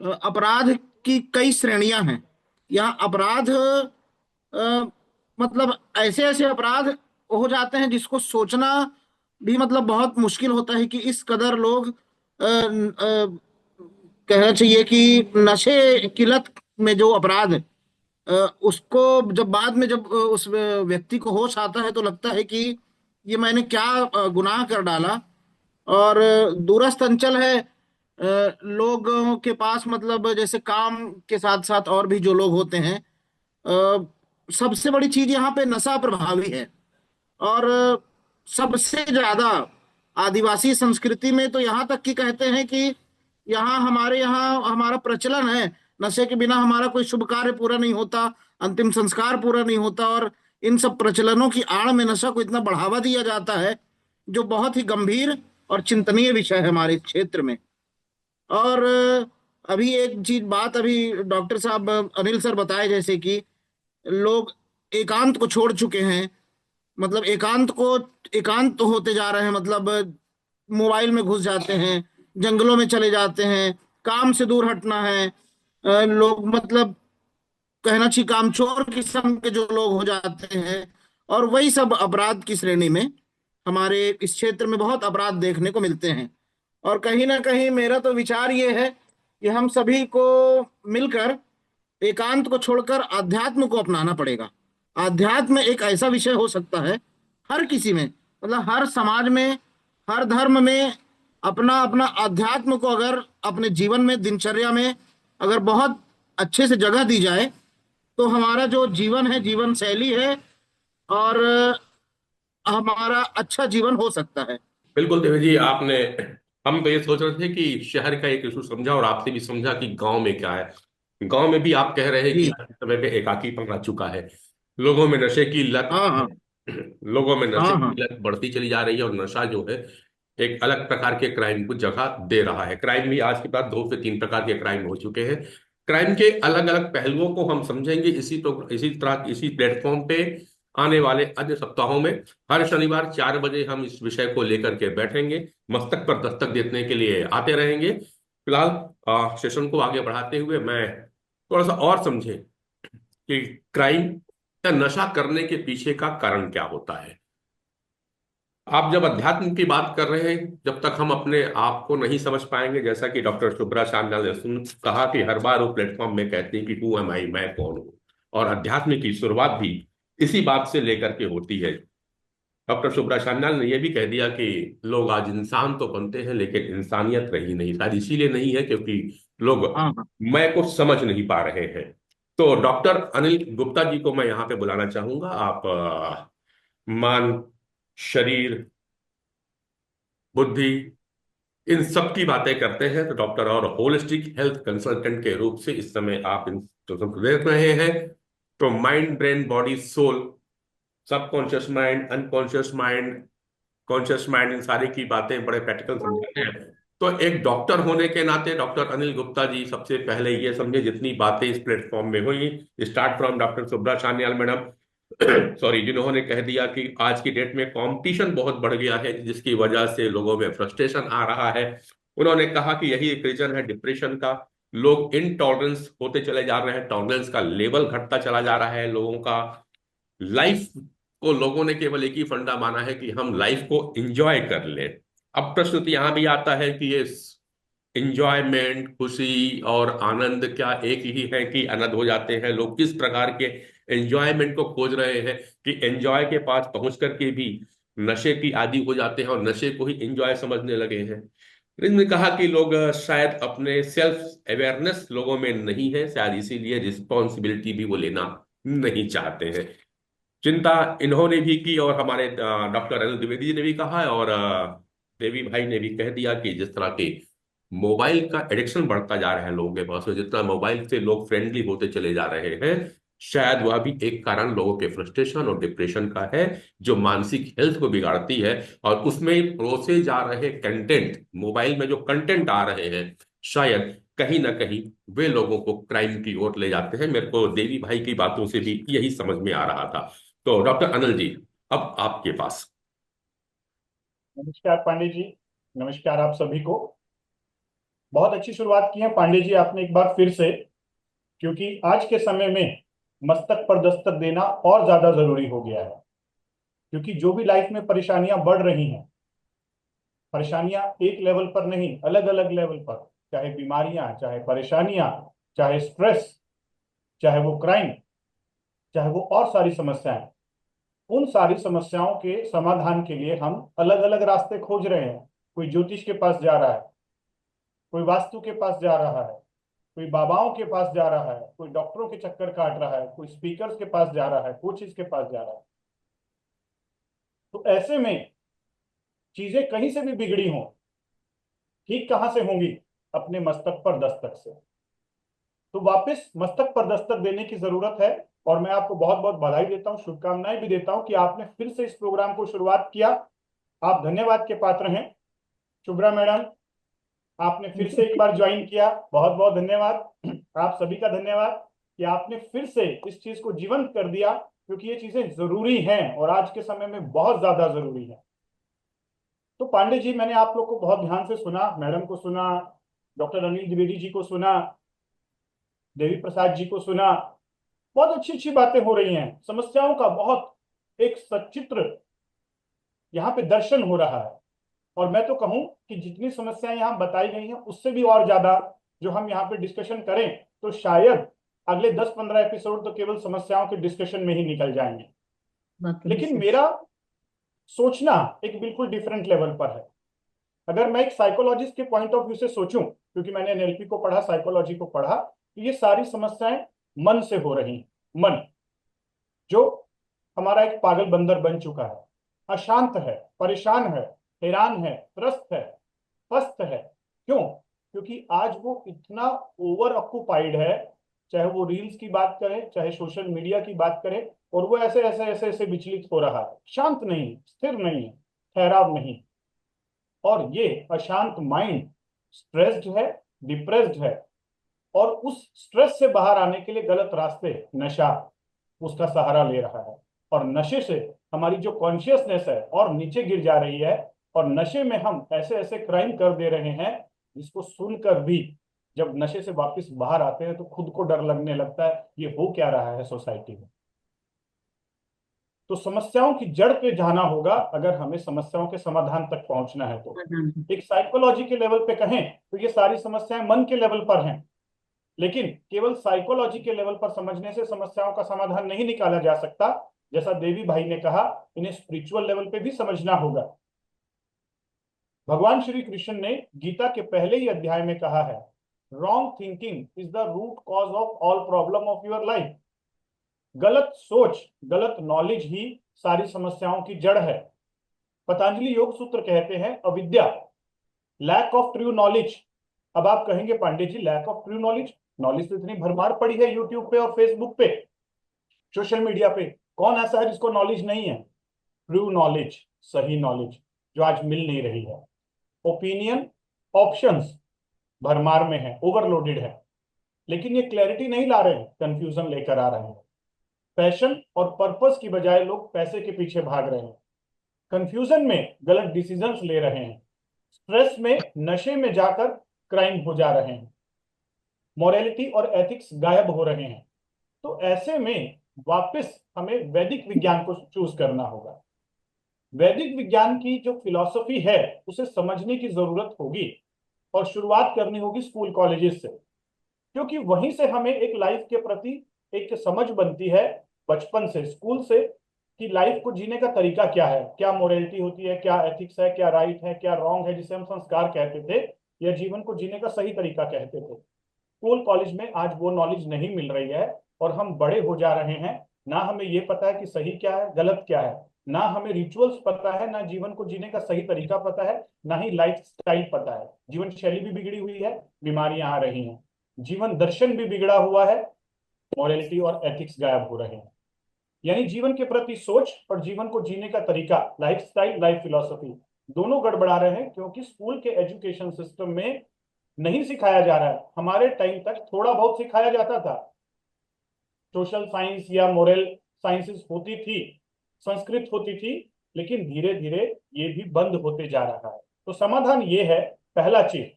अपराध की कई श्रेणियां हैं। यहाँ अपराध मतलब ऐसे ऐसे अपराध हो जाते हैं जिसको सोचना भी मतलब बहुत मुश्किल होता है कि इस कदर लोग कहना चाहिए कि नशे की लत में जो अपराध उसको जब बाद में जब उस व्यक्ति को होश आता है तो लगता है कि ये मैंने क्या गुनाह कर डाला। और दूरस्थ अंचल है, लोगों के पास मतलब जैसे काम के साथ साथ और भी जो लोग होते हैं, सबसे बड़ी चीज यहाँ पे नशा प्रभावी है। और सबसे ज्यादा आदिवासी संस्कृति में तो यहाँ तक कि कहते हैं कि यहाँ हमारे यहाँ हमारा प्रचलन है, नशे के बिना हमारा कोई शुभ कार्य पूरा नहीं होता, अंतिम संस्कार पूरा नहीं होता। और इन सब प्रचलनों की आड़ में नशा को इतना बढ़ावा दिया जाता है, जो बहुत ही गंभीर और चिंतनीय विषय है हमारे क्षेत्र में। और अभी एक चीज बात अभी डॉक्टर साहब अनिल सर बताए, जैसे कि लोग एकांत को छोड़ चुके हैं, मतलब एकांत तो होते जा रहे हैं, मतलब मोबाइल में घुस जाते हैं, जंगलों में चले जाते हैं, काम से दूर हटना है। लोग मतलब कहना चाहिए कामचोर किस्म के जो लोग हो जाते हैं, और वही सब अपराध की श्रेणी में हमारे इस क्षेत्र में बहुत अपराध देखने को मिलते हैं। और कहीं ना कहीं मेरा तो विचार ये है कि हम सभी को मिलकर एकांत को छोड़कर आध्यात्म को अपनाना पड़ेगा। आध्यात्म एक ऐसा विषय हो सकता है हर किसी में, मतलब हर समाज में, हर धर्म में अपना अपना अध्यात्म को अगर अपने जीवन में, दिनचर्या में अगर बहुत अच्छे से जगह दी जाए, तो हमारा जो जीवन है, जीवन शैली है, और हमारा अच्छा जीवन हो सकता है। बिल्कुल देवी जी, आपने, हम तो ये सोच रहे थे कि शहर का एक इशू समझा, और आपसे भी समझा कि गांव में क्या है। गांव में भी आप कह रहे हैं कि जी। आज के समय पे एकाकीपन आ चुका है, लोगों में नशे की लत, हाँ हाँ। लोगों में नशे हाँ हाँ। की लत बढ़ती चली जा रही है, और नशा जो है एक अलग प्रकार के क्राइम को जगह दे रहा है। क्राइम भी आज के बाद दो से तीन प्रकार के क्राइम हो चुके हैं। क्राइम के अलग अलग पहलुओं को हम समझेंगे इसी तरह इसी प्लेटफॉर्म पे। आने वाले अन्य सप्ताहों में हर शनिवार 4 बजे हम इस विषय को लेकर के बैठेंगे, मस्तक पर दस्तक देने के लिए आते रहेंगे। फिलहाल सेशन को आगे बढ़ाते हुए मैं थोड़ा सा और समझे कि क्राइम या नशा करने के पीछे का कारण क्या होता है। आप जब अध्यात्म की बात कर रहे हैं, जब तक हम अपने आप को नहीं समझ पाएंगे, जैसा कि डॉक्टर शुभ्रा शान्याल ने कहा कि हर बार वो प्लेटफॉर्म में कहती हैं कि हु एम आई, मैं कौन हूं, और अध्यात्म की शुरुआत भी इसी बात से लेकर के होती है। डॉक्टर शुभ्रा शान्याल ने यह भी कह दिया कि लोग आज इंसान तो बनते हैं लेकिन इंसानियत रही नहीं, शायद इसीलिए नहीं है क्योंकि लोग हाँ। मैं को समझ नहीं पा रहे हैं। तो डॉक्टर अनिल गुप्ता जी को मैं यहाँ पे बुलाना चाहूंगा। आप मन, शरीर, बुद्धि, इन सब की बातें करते हैं, तो डॉक्टर और होलिस्टिक हेल्थ कंसल्टेंट के रूप से इस समय आप इन जो सब देख रहे हैं, तो mind, brain, body, soul, subconscious mind, unconscious mind, conscious mind, इन सारी की बातें बड़े प्रैक्टिकल समझाते हैं। तो एक डॉक्टर होने के नाते डॉक्टर अनिल गुप्ता जी सबसे पहले ये समझे, जितनी बातें इस प्लेटफॉर्म में हुई, start from doctor Shubhra Sanyal madam sorry, जिन्होंने कह दिया कि आज की डेट में कंपटीशन बहुत बढ़ गया है जिसकी वजह से लोगों में फ्रस्ट्रेशन आ रहा है। उन्होंने कहा कि यही एक रीजन है डिप्रेशन का। लोग इनटॉलरेंस होते चले जा रहे हैं, टॉलरेंस का लेवल घटता चला जा रहा है लोगों का। लाइफ को लोगों ने केवल एक ही फंडा माना है कि हम लाइफ को एंजॉय कर ले। अब प्रश्न तो यहां भी आता है कि ये एंजॉयमेंट, खुशी और आनंद क्या एक ही है कि अनंत हो जाते हैं? लोग किस प्रकार के एंजॉयमेंट को खोज रहे हैं कि एंजॉय के पास पहुंच करके भी नशे की आदी हो जाते हैं और नशे को ही एंजॉय समझने लगे हैं। इन्होंने कहा कि लोग शायद अपने सेल्फ अवेयरनेस लोगों में नहीं है, शायद इसीलिए रिस्पॉन्सिबिलिटी भी वो लेना नहीं चाहते हैं। चिंता इन्होंने भी की और हमारे डॉक्टर अनिल द्विवेदी जी ने भी कहा है, और देवी भाई ने भी कह दिया कि जिस तरह के मोबाइल का एडिक्शन बढ़ता जा रहा है लोगों के पास, और जितना मोबाइल से लोग फ्रेंडली होते चले जा रहे हैं, शायद वह भी एक कारण लोगों के फ्रस्ट्रेशन और डिप्रेशन का है, जो मानसिक हेल्थ को बिगाड़ती है। और उसमें परोसे जा रहे कंटेंट, मोबाइल में जो कंटेंट आ रहे हैं, शायद कहीं ना कहीं वे लोगों को क्राइम की ओर ले जाते हैं। मेरे को देवी भाई की बातों से भी यही समझ में आ रहा था। तो डॉक्टर अनिल जी, अब आपके पास। नमस्कार पांडे जी। नमस्कार आप सभी को। बहुत अच्छी शुरुआत की है पांडे जी आपने एक बार फिर से, क्योंकि आज के समय में मस्तक पर दस्तक देना और ज्यादा जरूरी हो गया है। क्योंकि जो भी लाइफ में परेशानियां बढ़ रही हैं, परेशानियां एक लेवल पर नहीं, अलग अलग लेवल पर, चाहे बीमारियां, चाहे परेशानियां, चाहे स्ट्रेस, चाहे वो क्राइम, चाहे वो और सारी समस्याएं, उन सारी समस्याओं के समाधान के लिए हम अलग अलग रास्ते खोज रहे हैं। कोई ज्योतिष के पास जा रहा है, कोई वास्तु के पास जा रहा है, कोई बाबाओं के पास जा रहा है, कोई डॉक्टरों के चक्कर काट रहा है, कोई स्पीकर्स के पास जा रहा है, कोचिज के पास जा रहा है। तो ऐसे में चीजें कहीं से भी बिगड़ी हों, ठीक कहां से होंगी? अपने मस्तक पर दस्तक से। तो वापस मस्तक पर दस्तक देने की जरूरत है। और मैं आपको बहुत बहुत बधाई देता हूं, शुभकामनाएं भी देता हूं कि आपने फिर से इस प्रोग्राम को शुरुआत किया। आप धन्यवाद के पात्र हैं। शुभ्रा मैडम, आपने फिर से एक बार ज्वाइन किया, बहुत बहुत धन्यवाद। आप सभी का धन्यवाद कि आपने फिर से इस चीज को जीवंत कर दिया, क्योंकि ये चीजें जरूरी हैं और आज के समय में बहुत ज्यादा जरूरी है। तो पांडे जी, मैंने आप लोग को बहुत ध्यान से सुना, मैडम को सुना, डॉक्टर अनिल द्विवेदी जी को सुना, देवी प्रसाद जी को सुना। बहुत अच्छी अच्छी बातें हो रही हैं, समस्याओं का बहुत एक सचित्र यहाँ पे दर्शन हो रहा है। और मैं तो कहूं कि जितनी समस्याएं यहाँ बताई गई हैं उससे भी और ज्यादा जो हम यहाँ पे डिस्कशन करें तो शायद अगले 10-15 एपिसोड तो केवल समस्याओं के डिस्कशन में ही निकल जाएंगे। लेकिन मेरा सोचना एक बिल्कुल डिफरेंट लेवल पर है। अगर मैं एक साइकोलॉजिस्ट के पॉइंट ऑफ व्यू से सोचूं, क्योंकि मैंने एनएलपी को पढ़ा, साइकोलॉजी को पढ़ा, तो ये सारी समस्याएं मन से हो रही हैं। मन जो हमारा एक पागल बंदर बन चुका है, अशांत है, परेशान है, हैरान है, त्रस्त है, पस्त है। क्यों? क्योंकि आज वो इतना ओवर ऑक्युपाइड है, चाहे वो रील्स की बात करें, चाहे सोशल मीडिया की बात करें, और वो ऐसे ऐसे ऐसे ऐसे विचलित हो रहा है, शांत नहीं, स्थिर नहीं, ठहराव नहीं। और ये अशांत माइंड स्ट्रेस्ड है, डिप्रेस्ड है, और उस स्ट्रेस से बाहर आने के लिए गलत रास्ते, नशा, उसका सहारा ले रहा है। और नशे से हमारी जो कॉन्शियसनेस है और नीचे गिर जा रही है, और नशे में हम ऐसे ऐसे क्राइम कर दे रहे हैं जिसको सुनकर भी जब नशे से वापस बाहर आते हैं तो खुद को डर लगने लगता है, ये हो क्या रहा है सोसाइटी में। तो समस्याओं की जड़ पे जाना होगा अगर हमें समस्याओं के समाधान तक पहुंचना है तो। एक साइकोलॉजी के लेवल पे कहें तो ये सारी समस्याएं मन के लेवल पर हैं, लेकिन केवल साइकोलॉजी के लेवल पर समझने से समस्याओं का समाधान नहीं निकाला जा सकता। जैसा देवी भाई ने कहा, इन्हें स्पिरिचुअल लेवल पे भी समझना होगा। भगवान श्री कृष्ण ने गीता के पहले ही अध्याय में कहा है, wrong thinking is the root cause of all problem of your life. गलत सोच, गलत नॉलेज ही सारी समस्याओं की जड़ है। पतंजलि योग सूत्र कहते हैं अविद्या, लैक ऑफ ट्रू नॉलेज। अब आप कहेंगे Pandey ji lack of true knowledge, knowledge तो इतनी भरमार पड़ी है यूट्यूब पे और फेसबुक पे, सोशल मीडिया पे, कौन ऐसा है जिसको नॉलेज नहीं है? ट्रू नॉलेज, सही नॉलेज जो आज मिल नहीं रही है। ओपिनियन, ऑप्शंस भरमार में है, ओवरलोडेड है, लेकिन ये क्लैरिटी नहीं ला रहे हैं, कंफ्यूजन लेकर आ रहे हैं। पैशन और पर्पस की बजाय लोग पैसे के पीछे भाग रहे हैं, कंफ्यूजन में गलत डिसीजंस ले रहे हैं, स्ट्रेस में, नशे में जाकर क्राइम हो जा रहे हैं, मोरालिटी और एथिक्स गायब हो रहे हैं। तो ऐसे में वापस हमें वैदिक विज्ञान को चूज करना होगा। वैदिक विज्ञान की जो फिलॉसफी है उसे समझने की जरूरत होगी, और शुरुआत करनी होगी स्कूल कॉलेजेस से, क्योंकि वहीं से हमें एक लाइफ के प्रति एक समझ बनती है बचपन से, स्कूल से, कि लाइफ को जीने का तरीका क्या है, क्या मोरालिटी होती है, क्या एथिक्स है, क्या राइट है, क्या रॉन्ग है, जिसे हम संस्कार कहते थे या जीवन को जीने का सही तरीका कहते थे। स्कूल कॉलेज में आज वो नॉलेज नहीं मिल रही है, और हम बड़े हो जा रहे हैं, ना हमें ये पता है कि सही क्या है, गलत क्या है, ना हमें रिचुअल्स पता है, ना जीवन को जीने का सही तरीका पता है, ना ही लाइफ स्टाइल पता है। जीवन शैली भी बिगड़ी हुई है, बीमारियां आ रही हैं, जीवन दर्शन भी बिगड़ा हुआ है, मॉरलिटी और एथिक्स गायब हो रहे हैं। यानी जीवन के प्रति सोच और जीवन को जीने का तरीका, लाइफ स्टाइल, लाइफ फिलॉसफी, दोनों गड़बड़ा रहे हैं, क्योंकि स्कूल के एजुकेशन सिस्टम में नहीं सिखाया जा रहा है। हमारे टाइम तक थोड़ा बहुत सिखाया जाता था, सोशल साइंस या मोरल साइंसेस होती थी, संस्कृत होती थी, लेकिन धीरे धीरे ये भी बंद होते जा रहा है। तो समाधान ये है, पहला चीज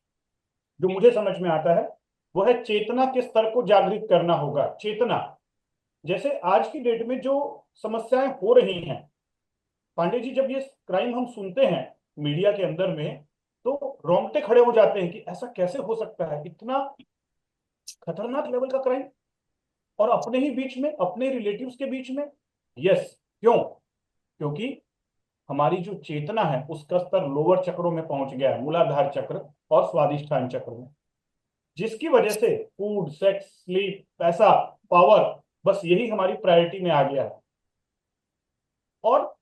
जो मुझे समझ में आता है वो है चेतना के स्तर को जागृत करना होगा। चेतना, जैसे आज की डेट में जो समस्याएं हो रही हैं पांडे जी, जब ये क्राइम हम सुनते हैं मीडिया के अंदर में तो रोंगटे खड़े हो जाते हैं कि ऐसा कैसे हो सकता है, इतना खतरनाक लेवल का क्राइम, और अपने ही बीच में, अपने रिलेटिव्स के बीच में। यस, क्यों? क्योंकि हमारी जो चेतना है उसका स्तर लोअर चक्रों में पहुंच गया है, मूलाधार चक्र और स्वादिष्ठान चक्र में, जिसकी वजह से फूड, सेक्स, स्लीप, पैसा, पावर, बस यही हमारी प्रायोरिटी में आ गया है। और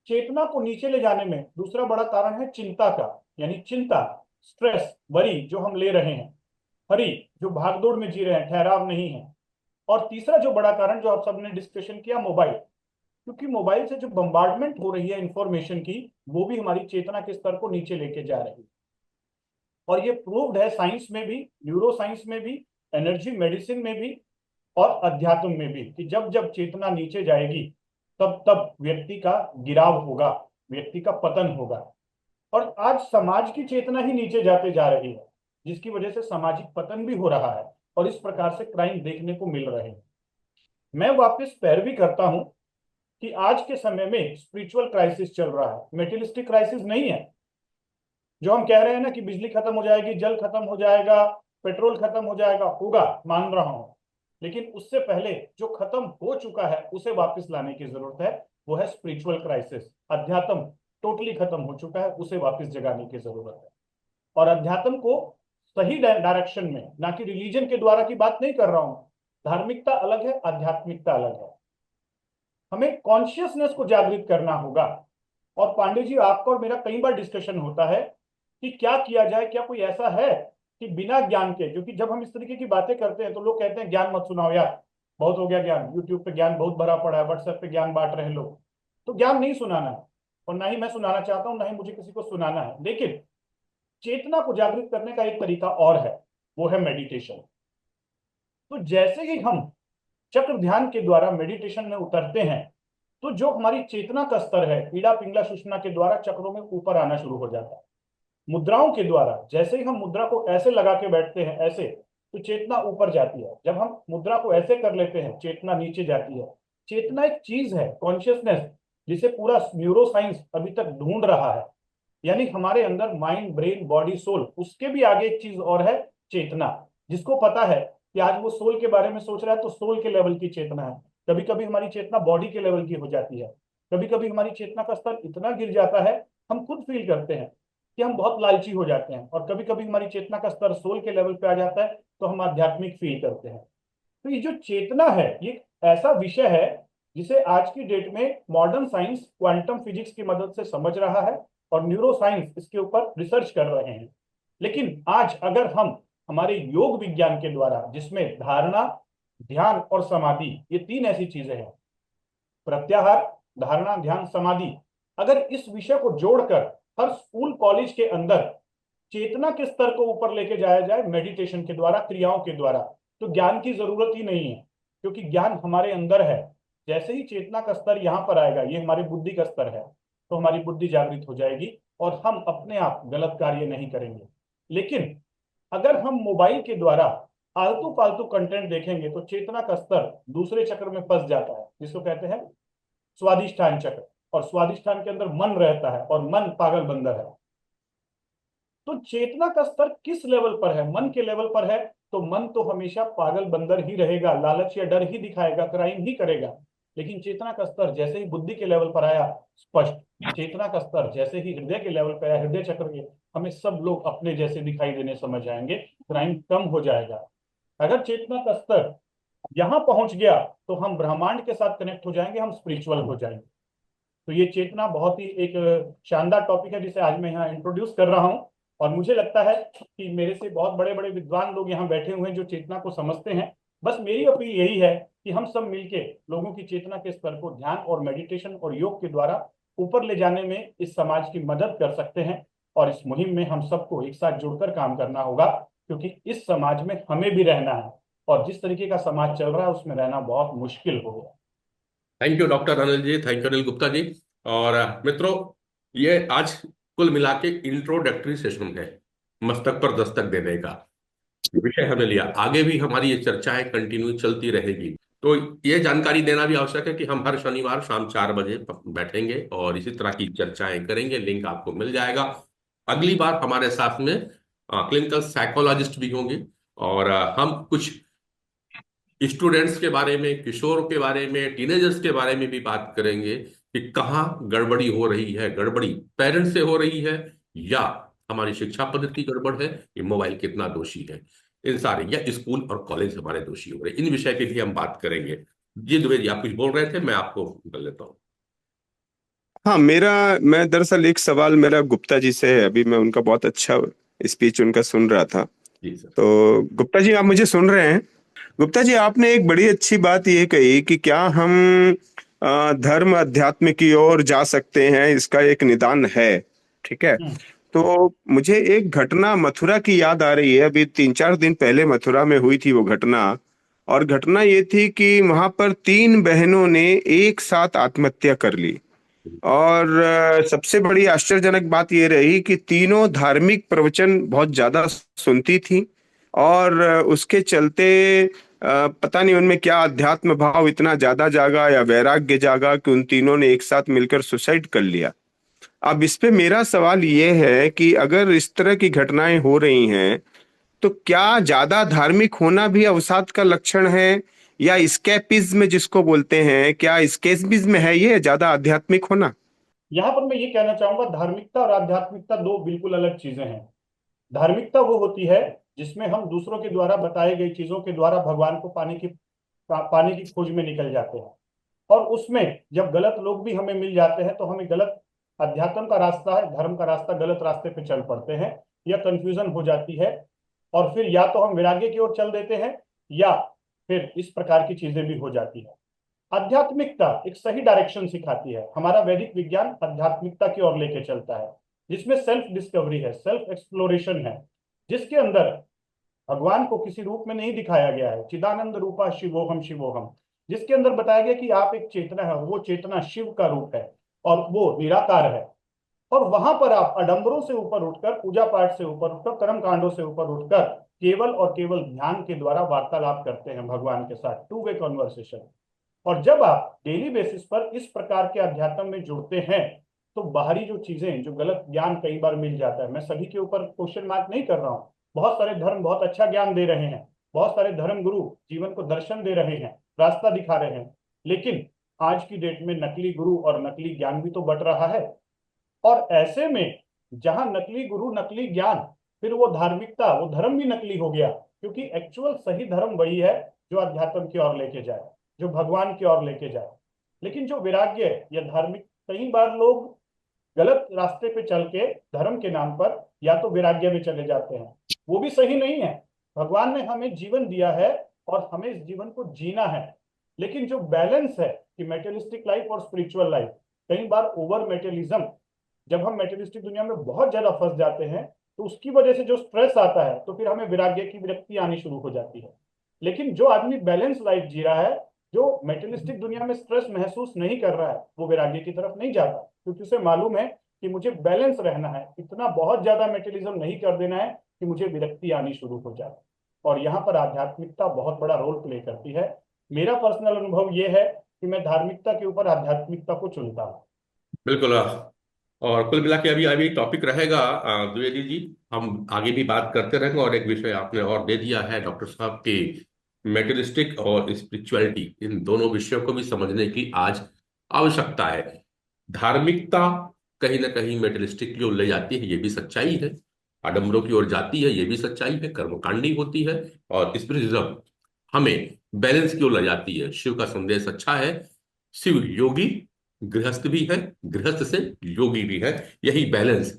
चेतना को नीचे ले जाने में दूसरा बड़ा कारण है चिंता का, यानी चिंता, स्ट्रेस, वरी जो हम ले रहे हैं, हरी जो भागदौड़ में जी रहे हैं, ठहराव नहीं है। और तीसरा जो बड़ा कारण जो आप सबने डिस्कशन किया, मोबाइल, क्योंकि मोबाइल से जो बम्बार्डमेंट हो रही है इंफॉर्मेशन की, वो भी हमारी चेतना के स्तर को नीचे लेके जा रही है। और ये प्रूव्ड है साइंस में भी, न्यूरो साइंस में भी, एनर्जी मेडिसिन में भी, और अध्यात्म में भी, कि जब जब चेतना नीचे जाएगी तब तब व्यक्ति का गिराव होगा, व्यक्ति का पतन होगा। और आज समाज की चेतना ही नीचे जाते जा रही है, जिसकी वजह से सामाजिक पतन भी हो रहा है, और इस प्रकार से क्राइम देखने को मिल रहे हैं। मैं वापस पैरवी करता हूं कि आज के समय में स्पिरिचुअल क्राइसिस चल रहा है, मेटेरियलिस्टिक क्राइसिस नहीं है। जो हम कह रहे हैं ना कि बिजली खत्म हो जाएगी, जल खत्म हो जाएगा, पेट्रोल खत्म हो जाएगा, होगा, मान रहा हूं, लेकिन उससे पहले जो खत्म हो चुका है उसे वापस लाने की जरूरत है, वो है स्पिरिचुअल क्राइसिस। अध्यात्म टोटली खत्म हो चुका है, उसे वापस जगाने की जरूरत है। और अध्यात्म को सही डायरेक्शन में, ना कि रिलीजन के द्वारा की बात नहीं कर रहा हूं, धार्मिकता अलग है, आध्यात्मिकता अलग है। हमें कॉन्शियसनेस को जागृत करना होगा। और पांडे जी, आपका और मेरा कई बार डिस्कशन होता है कि क्या किया जाए, क्या कोई ऐसा है कि बिना ज्ञान के, क्योंकि जब हम इस तरीके की बातें करते हैं तो लोग कहते हैं ज्ञान मत सुनाओ यार, बहुत हो गया ज्ञान, यूट्यूब पे ज्ञान बहुत भरा पड़ा है, व्हाट्सएप पे ज्ञान बांट रहे हैं लोग। तो ज्ञान नहीं सुनाना है, और ना ही मैं सुनाना चाहता हूं, ना ही मुझे किसी को सुनाना है, लेकिन चेतना को जागृत करने का एक तरीका और है, वो है मेडिटेशन। तो जैसे ही हम चक्र ध्यान के द्वारा मेडिटेशन में उतरते हैं तो जो हमारी चेतना का स्तर है पीड़ा पिंगला सुषुम्ना के द्वारा चक्रों में ऊपर आना शुरू हो जाता है। मुद्राओं के द्वारा जैसे ही हम मुद्रा को ऐसे लगा के बैठते हैं ऐसे, तो चेतना ऊपर जाती है। जब हम मुद्रा को ऐसे कर लेते हैं चेतना नीचे जाती है। चेतना एक चीज है, कॉन्शियसनेस, जिसे पूरा न्यूरो साइंस अभी तक ढूंढ रहा है। यानी हमारे अंदर माइंड, ब्रेन, बॉडी, सोल, उसके भी आगे एक चीज और है, चेतना। जिसको पता है कि आज वो सोल के बारे में सोच रहा है तो सोल के लेवल की चेतना है। कभी कभी हमारी चेतना बॉडी के लेवल की हो जाती है। कभी कभी हमारी चेतना का स्तर इतना गिर जाता है, हम खुद फील करते हैं कि हम बहुत लालची हो जाते हैं। और कभी कभी हमारी चेतना का स्तर सोल के लेवल पे आ जाता है तो हम आध्यात्मिक फील करते हैं। तो ये जो चेतना है ये ऐसा विषय है जिसे आज की डेट में मॉडर्न साइंस क्वांटम फिजिक्स की मदद से समझ रहा है और न्यूरो साइंस इसके ऊपर रिसर्च कर रहे हैं। लेकिन आज अगर हम हमारे योग विज्ञान के द्वारा, जिसमें धारणा, ध्यान और समाधि, ये तीन ऐसी चीजें हैं, प्रत्याहार, धारणा, ध्यान, समाधि, अगर इस विषय को जोड़कर हर स्कूल कॉलेज के अंदर चेतना के स्तर को ऊपर लेके जाया जाए मेडिटेशन के द्वारा, क्रियाओं के द्वारा, तो ज्ञान की जरूरत ही नहीं है, क्योंकि ज्ञान हमारे अंदर है। जैसे ही चेतना का स्तर यहाँ पर आएगा, ये हमारी बुद्धि का स्तर है, तो हमारी बुद्धि जागृत हो जाएगी और हम अपने आप गलत कार्य नहीं करेंगे। लेकिन अगर हम मोबाइल के द्वारा आलतू फालतू कंटेंट देखेंगे तो चेतना का स्तर दूसरे चक्र में फंस जाता है, जिसको कहते हैं स्वादिष्ठान चक्र। और स्वादिष्ठान के अंदर मन रहता है और मन पागल बंदर है। तो चेतना का स्तर किस लेवल पर है? मन के लेवल पर है तो मन तो हमेशा पागल बंदर ही रहेगा, लालच या डर ही दिखाएगा, क्राइम ही करेगा। लेकिन चेतना का स्तर जैसे ही बुद्धि के लेवल पर आया, स्पष्ट, चेतना का स्तर जैसे ही हृदय के लेवल पर आया, हृदय चक्र के, हमें सब लोग अपने जैसे दिखाई देने समझ आएंगे, क्राइम कम हो जाएगा। अगर चेतना का स्तर यहां पहुंच गया तो हम ब्रह्मांड के साथ कनेक्ट हो जाएंगे, हम स्पिरिचुअल हो जाएंगे। तो ये चेतना बहुत ही एक शानदार टॉपिक है जिसे आज मैं यहाँ इंट्रोड्यूस कर रहा हूँ। और मुझे लगता है कि मेरे से बहुत बड़े बड़े विद्वान लोग यहाँ बैठे हुए हैं जो चेतना को समझते हैं। बस मेरी अपील यही है कि हम सब मिलके लोगों की चेतना के स्तर को ध्यान और मेडिटेशन और योग के द्वारा ऊपर ले जाने में इस समाज की मदद कर सकते हैं। और इस मुहिम में हम सबको एक साथ जुड़कर काम करना होगा, क्योंकि इस समाज में हमें भी रहना है और जिस तरीके का समाज चल रहा है उसमें रहना बहुत मुश्किल होगा। Thank you doctor Anil ji, thank you Anil Gupta ji. और मित्रों, ये आज कुल मिला के इंट्रोडक्टरी सेशन है, मस्तक पर दस्तक देने का विषय हमने लिया। आगे भी हमारी ये चर्चाएं कंटिन्यू चलती रहेगी। तो ये जानकारी देना भी आवश्यक है कि हम हर शनिवार शाम 4 बजे बैठेंगे और इसी तरह की चर्चाएं करेंगे। लिंक आपको मिल जाएगा। अगली बार हमारे साथ में क्लिनिकल साइकोलॉजिस्ट भी होंगे और हम कुछ स्टूडेंट्स के बारे में, किशोर के बारे में, टीनेजर्स के बारे में भी बात करेंगे कि कहाँ गड़बड़ी हो रही है। गड़बड़ी पेरेंट्स से हो रही है या हमारी शिक्षा पद्धति गड़बड़ है, ये मोबाइल कितना दोषी है, इन सारे, या स्कूल और कॉलेज हमारे दोषी हो रहे हैं। इन विषय की भी हम बात करेंगे। जी दुबे जी, आप कुछ बोल रहे थे, मैं आपको कर लेता हूँ। हाँ, मैं दरअसल एक सवाल मेरा गुप्ता जी से है। अभी मैं उनका बहुत अच्छा स्पीच उनका सुन रहा था। जी सर। तो गुप्ता जी, आप मुझे सुन रहे हैं? गुप्ता जी, आपने एक बड़ी अच्छी बात ये कही कि क्या हम धर्म अध्यात्म की ओर जा सकते हैं, इसका एक निदान है। ठीक है। हम्म। तो मुझे एक घटना मथुरा की याद आ रही है। अभी 3-4 दिन पहले मथुरा में हुई थी वो घटना। और घटना ये थी कि वहां पर 3 बहनों ने एक साथ आत्महत्या कर ली। और सबसे बड़ी आश्चर्यजनक बात ये रही कि तीनों धार्मिक प्रवचन बहुत ज्यादा सुनती थी। और उसके चलते पता नहीं उनमें क्या अध्यात्म भाव इतना ज्यादा जागा या वैराग्य जागा कि उन तीनों ने एक साथ मिलकर सुसाइड कर लिया। अब इस पे मेरा सवाल ये है कि अगर इस तरह की घटनाएं हो रही हैं तो क्या ज्यादा धार्मिक होना भी अवसाद का लक्षण है, या स्केपिज्म जिसको बोलते हैं, क्या स्केपिज्म है ये ज्यादा आध्यात्मिक होना? यहाँ पर मैं ये कहना चाहूंगा, धार्मिकता और आध्यात्मिकता दो बिल्कुल अलग चीजें हैं। धार्मिकता वो होती है जिसमें हम दूसरों के द्वारा बताई गई चीजों के द्वारा भगवान को पाने की खोज में निकल जाते हैं। और उसमें जब गलत लोग भी हमें मिल जाते हैं तो हमें गलत, अध्यात्म का रास्ता है, धर्म का रास्ता, गलत रास्ते पे चल पड़ते हैं, या कंफ्यूजन हो जाती है। और फिर या तो हम वैराग्य की ओर चल देते हैं या फिर इस प्रकार की चीजें भी हो जाती है। आध्यात्मिकता एक सही डायरेक्शन सिखाती है। हमारा वैदिक विज्ञान आध्यात्मिकता की ओर लेके चलता है, जिसमें सेल्फ डिस्कवरी है, सेल्फ एक्सप्लोरेशन है, जिसके अंदर भगवान को किसी रूप में नहीं दिखाया गया है। चिदानंद रूपा शिवोहम शिवोहम, जिसके अंदर बताया गया कि आप एक चेतना है, वो चेतना शिव का रूप है और वो निराकार है। और वहां पर आप आडंबरों से ऊपर उठकर, पूजा पाठ से ऊपर उठकर, कर्म कांडों से ऊपर उठकर केवल और केवल ध्यान के द्वारा वार्तालाप करते हैं भगवान के साथ, टू वे कॉन्वर्सेशन। और जब आप डेली बेसिस पर इस प्रकार के अध्यात्म में जुड़ते हैं तो बाहरी जो चीजें, जो गलत ज्ञान कई बार मिल जाता है, मैं सभी के ऊपर क्वेश्चन मार्क नहीं कर रहा हूँ, बहुत सारे धर्म बहुत अच्छा ज्ञान दे रहे हैं, बहुत सारे धर्म गुरु जीवन को दर्शन दे रहे हैं, रास्ता दिखा रहे हैं, लेकिन आज की डेट में नकली गुरु और नकली ज्ञान भी तो बट रहा है। और ऐसे में जहां नकली गुरु, नकली ज्ञान, फिर वो धार्मिकता, वो धर्म भी नकली हो गया, क्योंकि एक्चुअल सही धर्म वही है जो अध्यात्म की ओर लेके जाए, जो भगवान की ओर लेके जाए। लेकिन जो वैराग्य या धार्मिक, कई बार लोग गलत रास्ते पे चल के धर्म के नाम पर या तो वैराग्य में चले जाते हैं, वो भी सही नहीं है। भगवान ने हमें जीवन दिया है और हमें इस जीवन को जीना है, लेकिन जो बैलेंस है कि मेटेरियलिस्टिक लाइफ और स्पिरिचुअल लाइफ, कई बार ओवर मेटेरियलिज्म, जब हम मेटेरियलिस्टिक दुनिया में बहुत ज्यादा फंस जाते हैं तो उसकी वजह से जो स्ट्रेस आता है तो फिर हमें वैराग्य की विरक्ति आनी शुरू हो जाती है। लेकिन जो आदमी बैलेंस लाइफ जी रहा है, जो मेटेरियलिस्टिक दुनिया में स्ट्रेस महसूस नहीं कर रहा है, वो वैराग्य की तरफ नहीं जाता, क्योंकि उसे मालूम है कि मुझे बैलेंस रहना है, इतना बहुत ज्यादा मेटेरियलिज्म नहीं कर देना है कि मुझे विरक्ति आनी शुरू हो जाए। और यहाँ पर आध्यात्मिकता बहुत बड़ा रोल प्ले करती है। मेरा पर्सनल अनुभव यह है कि मैं धार्मिकता के ऊपर आध्यात्मिकता को चुनता हूँ। बिल्कुल। और कुल मिला के अभी अभी टॉपिक रहेगा द्विवेदी जी, हम आगे भी बात करते रहेंगे। और एक विषय आपने और दे दिया है डॉक्टर साहब की, मेटेरियलिस्टिक और स्पिरिचुअलिटी, इन दोनों विषयों को भी समझने की आज आवश्यकता है। धार्मिकता कहीं ना कहीं मेटेरियलिस्टिक की ओर ले जाती है, ये भी सच्चाई है। आडंबरों की ओर जाती है, ये भी सच्चाई है, कर्मकांडी होती है। और स्पिरिचुअलिज्म हमें बैलेंस की ओर ले जाती है। शिव का संदेश अच्छा है, शिव योगी गृहस्थ भी है, गृहस्थ से योगी भी है। यही बैलेंस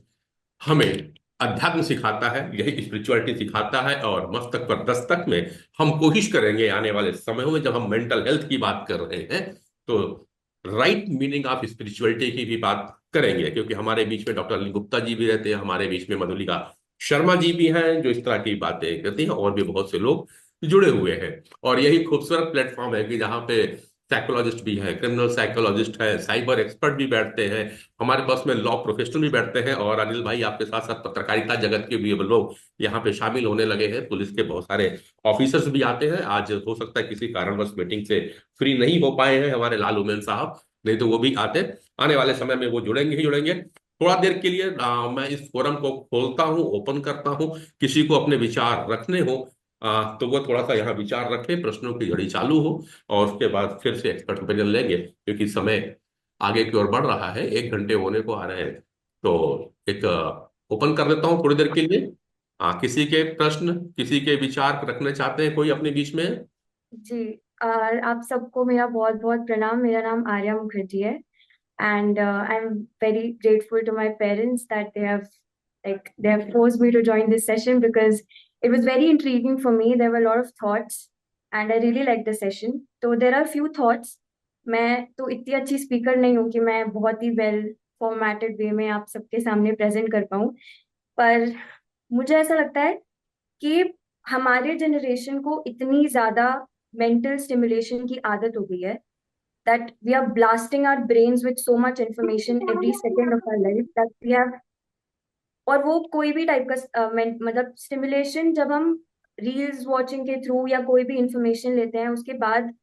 हमें अध्यात्म सिखाता है, यही स्पिरिचुअलिटी सिखाता है। और मस्तक पर दस्तक में हम कोशिश करेंगे आने वाले समयों में, जब हम मेंटल हेल्थ की बात कर रहे हैं, तो राइट मीनिंग ऑफ स्पिरिचुअलिटी की भी बात करेंगे। क्योंकि हमारे बीच में डॉक्टर अनिल गुप्ता जी भी रहते हैं, हमारे बीच में मधुलिका शर्मा जी भी हैं जो इस तरह की बातें करती हैं, और भी बहुत से लोग जुड़े हुए हैं। और यही खूबसूरत प्लेटफॉर्म है कि जहाँ पे साइकोलॉजिस्ट भी है, क्रिमिनल साइकोलॉजिस्ट है, साइबर एक्सपर्ट भी बैठते हैं, हमारे पास में लॉ प्रोफेशनल भी बैठते हैं। और अनिल भाई आपके साथ साथ पत्रकारिता जगत के भी लोग यहाँ पे शामिल होने लगे हैं। पुलिस के बहुत सारे ऑफिसर्स भी आते हैं। आज हो सकता है किसी कारणवश मीटिंग से फ्री नहीं हो पाए हैं हमारे लाल उमेन साहब, नहीं तो वो भी आते। आने वाले समय में वो जुड़ेंगे ही जुड़ेंगे। थोड़ा देर के लिए मैं इस फोरम को खोलता हूँ, ओपन करता हूँ। किसी को अपने विचार रखने हो तो वो थोड़ा सा यहाँ विचार रखे, प्रश्नों की झड़ी चालू हो, और उसके बाद फिर से एक्सपर्ट ओपिनियन लेंगे। क्योंकि समय आगे की ओर बढ़ रहा है, 1 घंटे होने को आ रहे हैं। तो एक ओपन कर देता हूँ थोड़ी देर के लिए। किसी के प्रश्न, किसी के विचार रखने चाहते हैं कोई अपने बीच में? जी, और आप सबको मेरा बहुत बहुत प्रणाम। मेरा नाम आर्या मुखर्जी है, and I'm very grateful to my parents that they have forced me to join this session because it was very intriguing for me. There were a lot of thoughts and I really liked the session. So there are few thoughts. मैं तो इतनी अच्छी speaker नहीं हूँ कि मैं बहुत ही well formatted वे में आप सबके सामने प्रेजेंट कर पाऊँ, पर मुझे ऐसा लगता है कि हमारे जनरेशन को इतनी ज्यादा मेंटल स्टिमुलेशन की आदत हो गई है that we are blasting our brains with so much information every second of our life that we have, और वो कोई भी टाइप का मतलब स्टिमुलेशन जब हम रील्स वॉचिंग के थ्रू या कोई भी इंफॉर्मेशन लेते हैं उसके बाद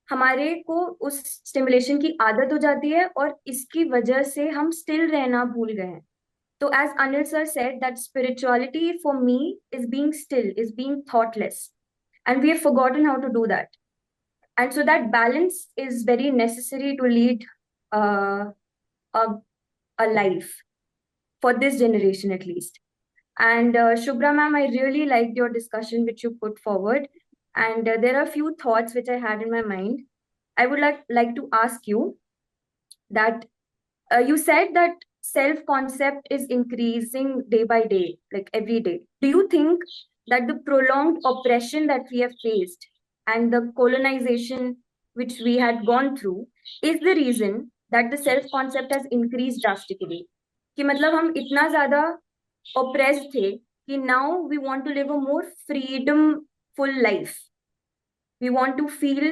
हमारे को उस स्टिमुलेशन की आदत हो जाती है और इसकी वजह से हम स्टिल रहना भूल गए हैं। तो as Anil sir said that spirituality for me is being still, is being thoughtless, and we have forgotten how to do that. And so that balance is very necessary to lead uh, a, a life for this generation at least. And Shubhra ma'am, I really liked your discussion which you put forward. And there are a few thoughts which I had in my mind. I would like to ask you that you said that self-concept is increasing day by day, like every day. Do you think that the prolonged oppression that we have faced and the colonization which we had gone through is the reason that the self-concept has increased drastically? कि मतलब हम इतना ज्यादा oppressed थे कि now we want to live a more freedomful life. We want to feel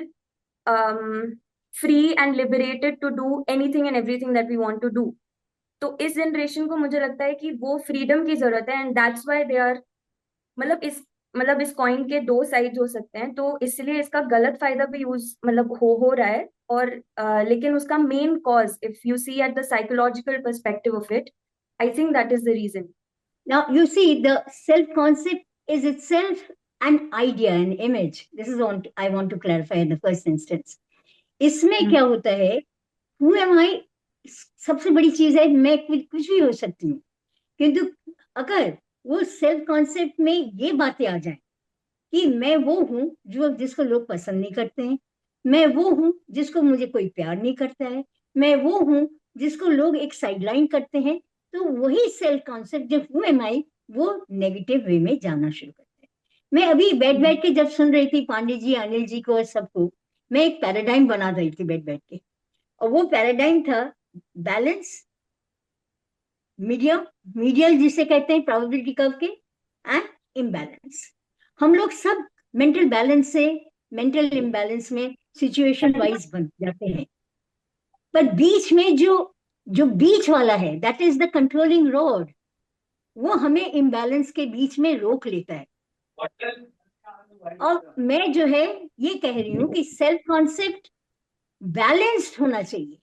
free and liberated to do anything and everything that we want to do. तो इस generation को मुझे लगता है कि वो फ्रीडम की जरूरत है, and that's why they are, मतलब इस कॉइन के दो साइड हो सकते हैं, तो इसलिए इसका गलत फायदा भी यूज मतलब हो रहा है। और लेकिन उसका main cause, if you see at the psychological perspective of it, I think that is the reason. Now, you see, the self concept is itself an idea, an image. This is what I want to clarify in the first instance. इसमें क्या होता है, who am I? सबसे बड़ी चीज है, मैं कुछ भी हो सकती हूँ, किंतु अगर वो सेल्फ कॉन्सेप्ट में ये बातें आ जाए कि मैं वो हूँ जो जिसको लोग पसंद नहीं करते हैं, मैं वो हूँ जिसको मुझे कोई प्यार नहीं करता है, मैं वो हूँ जिसको लोग एक साइडलाइन करते हैं, तो वही सेल्फ कॉन्सेप्ट जो हु एम आई, वो नेगेटिव वे में जाना शुरू करते हैं। मैं अभी बैठ के जब सुन रही थी पांडे जी, अनिल जी को और सबको, मैं एक पैराडाइम बना रही थी बैठ के, और वो पैराडाइम था बैलेंस, मीडियल जिसे कहते हैं प्रोबेबिलिटी कर्व के, एंड इम्बैलेंस। हम लोग सब मेंटल बैलेंस से मेंटल इम्बैलेंस में सिचुएशन वाइज बन जाते हैं, पर बीच में जो बीच वाला है, that is the controlling road, वो हमें इम्बैलेंस के बीच में रोक लेता है। और मैं जो है ये कह रही हूँ कि सेल्फ कॉन्सेप्ट बैलेंस्ड होना चाहिए।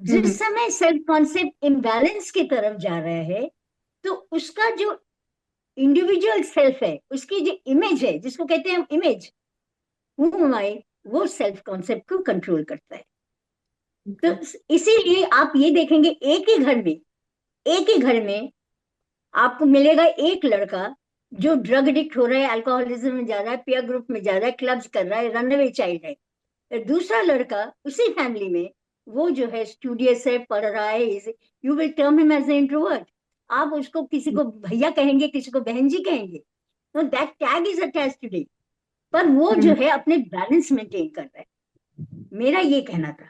जिस समय सेल्फ कॉन्सेप्ट इम्बैलेंस की तरफ जा रहा है, तो उसका जो इंडिविजुअल सेल्फ है, उसकी जो इमेज है, जिसको कहते हैं हम इमेज, वो सेल्फ कॉन्सेप्ट को कंट्रोल करता है। तो इसीलिए आप ये देखेंगे एक ही घर में आपको मिलेगा एक लड़का जो ड्रग एडिक्ट हो रहा है, अल्कोहलिज्म में जा रहा है, पीयर ग्रुप में जा रहा है, क्लब्स कर रहा है, रनअवे चाइल्ड है। दूसरा लड़का उसी फैमिली में वो जो है स्टूडियस है, पढ़ रहा है, you will term him as a introvert. आप उसको किसी को भैया कहेंगे, किसी को बहन जी कहेंगे, तो that tag is attached today, पर वो जो है अपने बैलेंस मेंटेन कर रहा है, मेरा ये कहना था।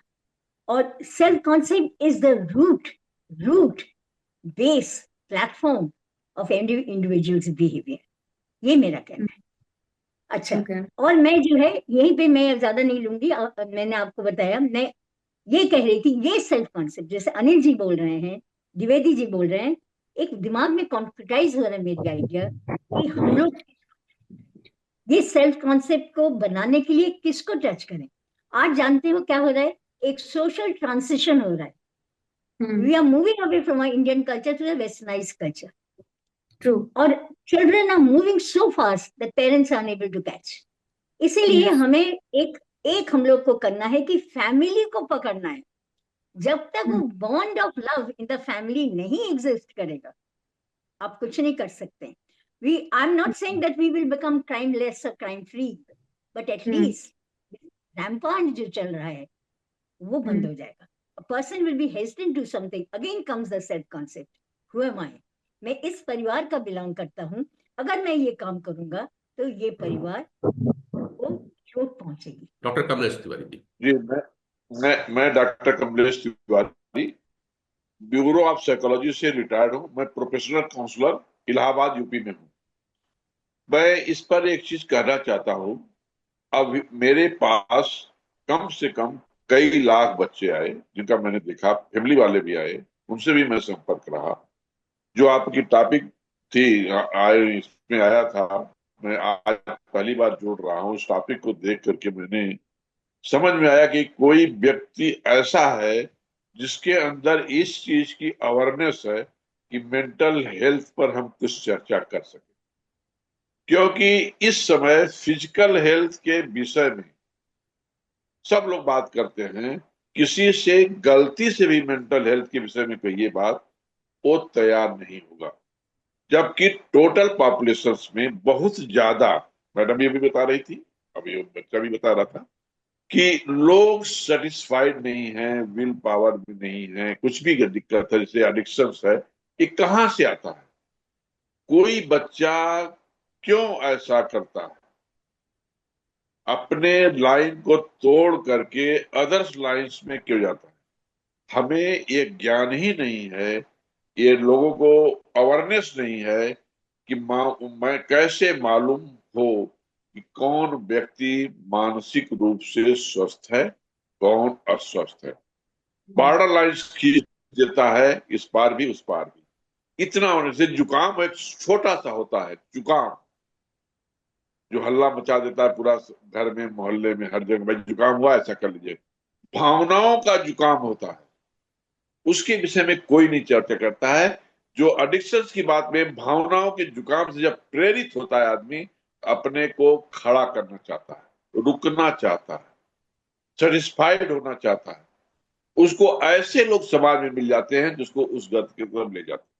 और self concept is the root base platform of individuals behaviour, ये मेरा कहना है। अच्छा, और मैं जो है यहीं पे मैं ज्यादा नहीं लूंगी, मैंने आपको बताया, मैं ये कह रही थी ये सेल्फ कॉन्सेप्ट, जैसे अनिल जी बोल रहे हैं, द्विवेदी जी बोल रहे हैं, एक दिमाग में कॉन्क्रिटाइज हो रहा है मेरी आइडिया कि हम लोग ये सेल्फ कॉन्सेप्ट को बनाने के लिए किसको टच करें। आज जानते हो क्या हो रहा है, एक सोशल ट्रांसिशन हो रहा है। We are moving away from our Indian culture to the westernised culture. True. और children are moving so fast that parents are unable to catch. इसीलिए हमें एक हम लोग को करना है कि फैमिली को पकड़ना है। जब तक वो bond of love in the family नहीं एग्जिस्ट करेगा, आप कुछ नहीं कर सकते। I am not saying that we will become crime less और crime free, but at least rampant जो चल रहा है वो बंद हो जाएगा। A person will be hesitant to something. Again comes the self concept. Who am I? मैं इस परिवार का बिलोंग करता हूँ, अगर मैं ये काम करूंगा तो ये परिवार को चोट पहुंचेगी। डॉक्टर कमलेश तिवारी जी। जी, मैं doctor Kamlesh Tiwari, bureau of psychology से रिटायर्ड हूँ। मैं प्रोफेशनल काउंसलर इलाहाबाद यूपी में हूँ। मैं इस पर एक चीज कहना चाहता हूँ। अब मेरे पास कम से कम कई लाख बच्चे आए जिनका मैंने देखा, फैमिली वाले भी आए, उनसे भी मैं संपर्क रहा। जो आपकी टॉपिक थी इसमें आया था, मैं आज पहली बार जोड़ रहा हूँ। उस टॉपिक को देख करके मैंने समझ में आया कि कोई व्यक्ति ऐसा है जिसके अंदर इस चीज की अवेयरनेस है कि मेंटल हेल्थ पर हम कुछ चर्चा कर सके, क्योंकि इस समय फिजिकल हेल्थ के विषय में सब लोग बात करते हैं। किसी से गलती से भी मेंटल हेल्थ के विषय में कहिए बात, वो तैयार नहीं होगा। जबकि टोटल पॉपुलेशन में बहुत ज्यादा, मैडम ये भी बता रही थी, अभी बच्चा भी बता रहा था, कि लोग सेटिस्फाइड नहीं है, विल पावर भी नहीं है, कुछ भी दिक्कत है, जैसे एडिक्शन है, ये कहाँ से आता है? कोई बच्चा क्यों ऐसा करता है? अपने लाइन को तोड़ करके अदर्स लाइंस में क्यों जाता है? हमें ये ज्ञान ही नहीं है, ये लोगों को अवेयरनेस नहीं है कि मैं कैसे मालूम हो कि कौन व्यक्ति मानसिक रूप से स्वस्थ है, कौन अस्वस्थ है। बॉर्डर लाइन खींच देता है, इस पार भी उस पार भी। इतना होने से जुकाम एक छोटा सा होता है, जुकाम जो हल्ला मचा देता है पूरा घर में, मोहल्ले में, हर जगह, भाई जुकाम हुआ, ऐसा कर लीजिए। भावनाओं का जुकाम होता है, उसके विषय में कोई नहीं चर्चा करता है। जो एडिक्शंस की बात में, भावनाओं के जुकाम से जब प्रेरित होता है आदमी, अपने को खड़ा करना चाहता है, रुकना चाहता है, सेटिस्फाइड होना चाहता है, उसको ऐसे लोग समाज में मिल जाते हैं जिसको उस गति की तरफ ले जाते हैं।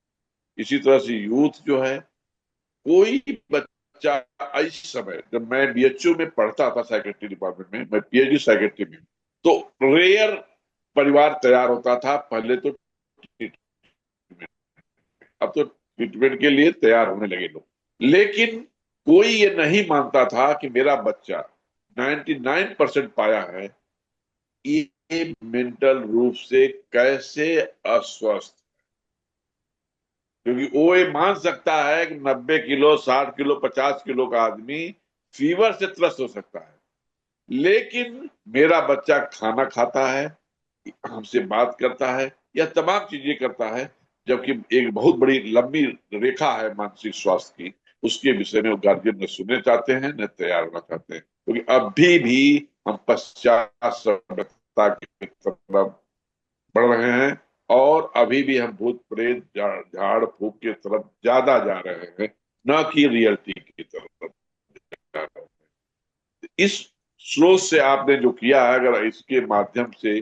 इसी तरह से यूथ जो है, कोई बच्चा इस समय, जब मैं बीएचयू में पढ़ता था साइकेट्री डिपार्टमेंट में, मैं पीएचडी साइकेट्री में, तो रेयर परिवार तैयार होता था पहले तो ट्रीटमेंट, अब तो ट्रीटमेंट के लिए तैयार होने लगे लोग। लेकिन कोई ये नहीं मानता था कि मेरा बच्चा 99% पाया है ये मेंटल रूप से कैसे अस्वस्थ, क्योंकि वो ये मान सकता है कि 90 किलो, 60 किलो, 50 किलो का आदमी फीवर से त्रस्त हो सकता है, लेकिन मेरा बच्चा खाना खाता है, हमसे बात करता है, या तमाम चीजें करता है, जबकि एक बहुत बड़ी लंबी रेखा है मानसिक स्वास्थ्य की, उसके विषय में वो गार्जियन न सुनने चाहते हैं न तैयार होना चाहते हैं। क्योंकि अभी भी हम पश्चात सभ्यता की तरफ बढ़ रहे हैं, और अभी भी हम भूत प्रेत झाड़ फूक की तरफ ज्यादा जा रहे हैं, न कि रियलिटी की तरफ जा रहे हैं। इस स्रोत से आपने जो किया है, अगर इसके माध्यम से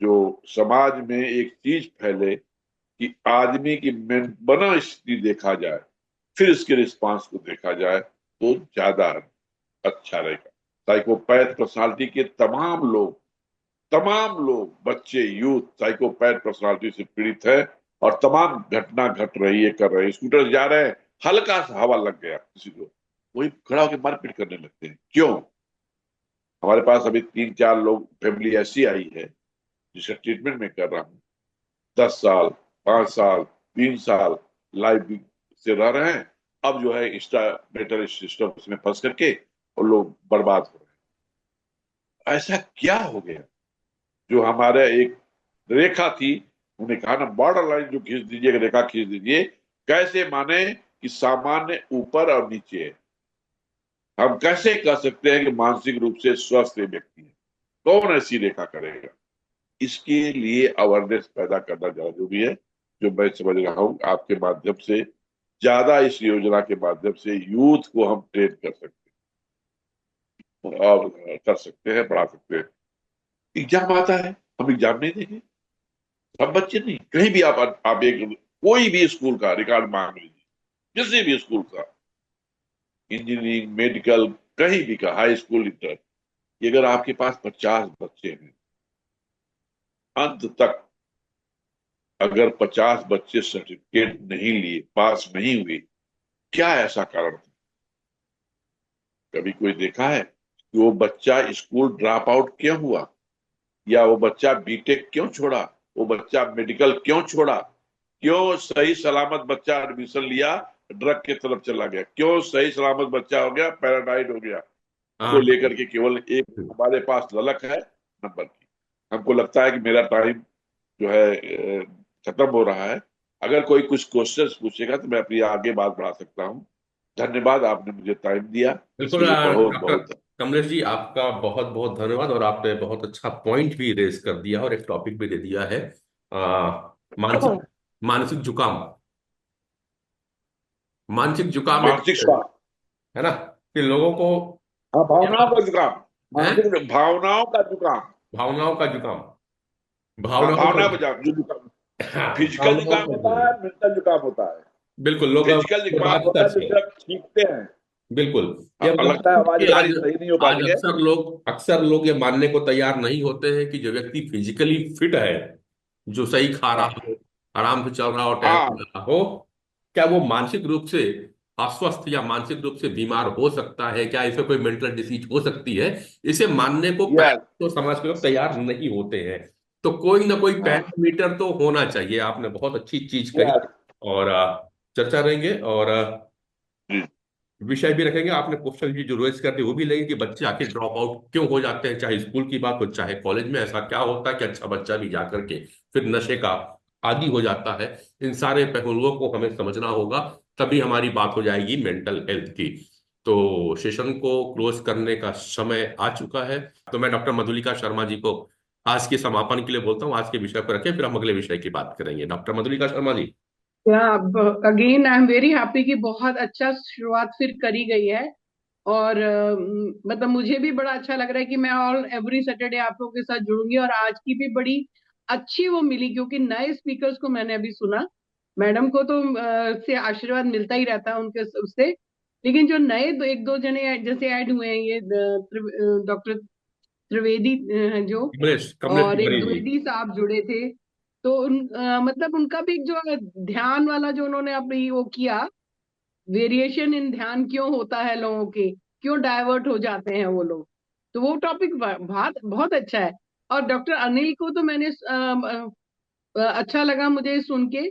जो समाज में एक चीज फैले कि आदमी की बना स्थिति देखा जाए, फिर इसके रिस्पांस को देखा जाए, तो ज्यादा अच्छा रहेगा। साइकोपैथ पर्सनालिटी के तमाम लोग, बच्चे, यूथ साइकोपैथ पर्सनालिटी से पीड़ित है, और तमाम घटना घट रही है, कर रहे हैं। स्कूटर से जा रहे हैं, हल्का सा हवा लग गया किसी को, वही खड़ा होकर मारपीट करने लगते हैं। क्यों? हमारे पास अभी 3-4 लोग, फैमिली ऐसी आई है जिसका ट्रीटमेंट मैं कर रहा हूँ, 10 साल, 5 साल, 3 साल लाइफ से रह रहे हैं। अब जो है इंस्टा बेटर सिस्टम में फंस करके और लोग बर्बाद हो रहे हैं। ऐसा क्या हो गया? जो हमारे एक रेखा थी, उन्हें कहा ना, बॉर्डर लाइन जो खींच दीजिए, रेखा खींच दीजिए। कैसे माने कि सामान्य ऊपर और नीचे है? हम कैसे कह सकते हैं कि मानसिक रूप से स्वस्थ व्यक्ति है? कौन ऐसी रेखा करेगा? इसके लिए अवेयरनेस पैदा करना जरूरी है, जो मैं समझ रहा हूं आपके माध्यम से, ज्यादा इस योजना के माध्यम से यूथ को हम ट्रेन कर सकते हैं, और कर सकते हैं, बढ़ा सकते हैं। एग्जाम आता है, हम एग्जाम नहीं देंगे? सब बच्चे नहीं, कहीं भी आप एक कोई भी स्कूल का रिकॉर्ड मांग लीजिए, किसी भी स्कूल का, इंजीनियरिंग, मेडिकल, कहीं भी का, हाई स्कूल, इंटर, अगर आपके पास 50 बच्चे हैं, अंत तक अगर 50 बच्चे सर्टिफिकेट नहीं लिए, पास नहीं हुए, क्या ऐसा कारण था? कभी कोई देखा है कि वो बच्चा स्कूल ड्रॉप आउट क्यों हुआ, या वो बच्चा बीटेक क्यों छोड़ा, वो बच्चा मेडिकल क्यों छोड़ा? क्यों सही सलामत बच्चा एडमिशन लिया, ड्रग की तरफ चला गया? क्यों सही सलामत बच्चा हो गया, पैराडाइड हो गया? को हाँ। लेकर के केवल एक हमारे पास ललक है नंबर की। हमको लगता है कि मेरा टाइम जो है खत्म हो रहा है। अगर कोई कुछ क्वेश्चंस पूछेगा तो मैं अपनी आगे बात बढ़ा सकता हूँ। धन्यवाद, आपने मुझे टाइम दिया, बिल्कुल। इसके लिए बहुत डॉक्टर बहुत कमलेश जी, आपका बहुत बहुत धन्यवाद, और आपने बहुत अच्छा पॉइंट भी रेज कर दिया और एक टॉपिक भी दे दिया है। मानसिक मानसिक जुकाम। मानसिक जुकाम एक, मानसिक स्वास्थ्य। है ना, कि लोगों को हाँ, भावनाओं का जुकाम, है, मानसिक भावनाओं का जुकाम। भावनाओं का जुकाम, हाँ, भावनाओं का, भावना जो जुकाम, हाँ, फिजिकल भावनाओं जुकाम का होता जुकाम। है, मेंटल जुकाम होता है। बिल्कुल, लोग फिजिकल जुकाम होता है बदआदत जो से, सिर्फ छींकते हैं। बिल्कुल, ये लगता है बताइए आवाज कि हमारी आज सही नहीं हो पा आज रही है। अक्सर लोग ये मानने को तैयार नहीं होते हैं कि जो व्यक्ति फिजिकली फिट है, जो सही खा रहा हाँ, हो, आराम से चल रहा हो, टहल हाँ, रहा हो, क्या वो मानसिक रूप से अस्वस्थ या मानसिक रूप से बीमार हो सकता है? क्या इसे कोई मेंटल डिसीज हो सकती है? इसे मानने को पहले यस, तो समाज के लोग तैयार नहीं होते हैं। तो कोई ना कोई हाँ, पैरामीटर तो होना चाहिए। आपने बहुत अच्छी चीज कही, यस, और चर्चा रहेंगे। और जी, विषय भी रखेंगे। आपने क्वेश्चन भी जो रेज कर दी वो भी लेंगे कि बच्चे आखिर ड्रॉप आउट क्यों हो जाते हैं, चाहे स्कूल की बात हो चाहे कॉलेज में। ऐसा क्या होता है कि अच्छा बच्चा भी जाकर के फिर नशे का आदी हो जाता है। इन सारे पहलुओं को हमें समझना होगा, तभी हमारी बात हो जाएगी मेंटल हेल्थ की। तो सेशन को क्लोज करने का समय आ चुका है। तो मैं डॉक्टर मधुलिका शर्मा जी को आज के समापन के लिए बोलता हूँ। आज के विषय पर रखें, फिर हम अगले विषय की बात करेंगे। Doctor Madhulika Sharma ji. Again I am very happy कि बहुत अच्छा शुरुआत फिर करी गई है। और मतलब मुझे भी बड़ा अच्छा लग रहा है कि मैं ऑल एवरी सैटरडे आप लोगों के साथ जुड़ूंगी। और आज की भी बड़ी अच्छी वो मिली, क्योंकि नए स्पीकर्स को मैंने अभी सुना। मैडम को तो से आशीर्वाद मिलता ही रहता है उनके उससे, लेकिन जो नए एक दो जने जैसे ऐड हुए हैं, ये डॉक्टर त्रिवेदी हैं जो, कमलेश कमलेश और एक तिवारी जी। द्विवेदी साहब जुड़े थे। तो मतलब उनका भी जो ध्यान वाला जो उन्होंने अपनी वो किया, वेरिएशन इन ध्यान क्यों होता है लोगों के, क्यों डाइवर्ट हो जाते हैं वो लोग, तो वो टॉपिक बहुत बहुत अच्छा है। और डॉक्टर अनिल को तो मैंने अच्छा लगा मुझे सुन के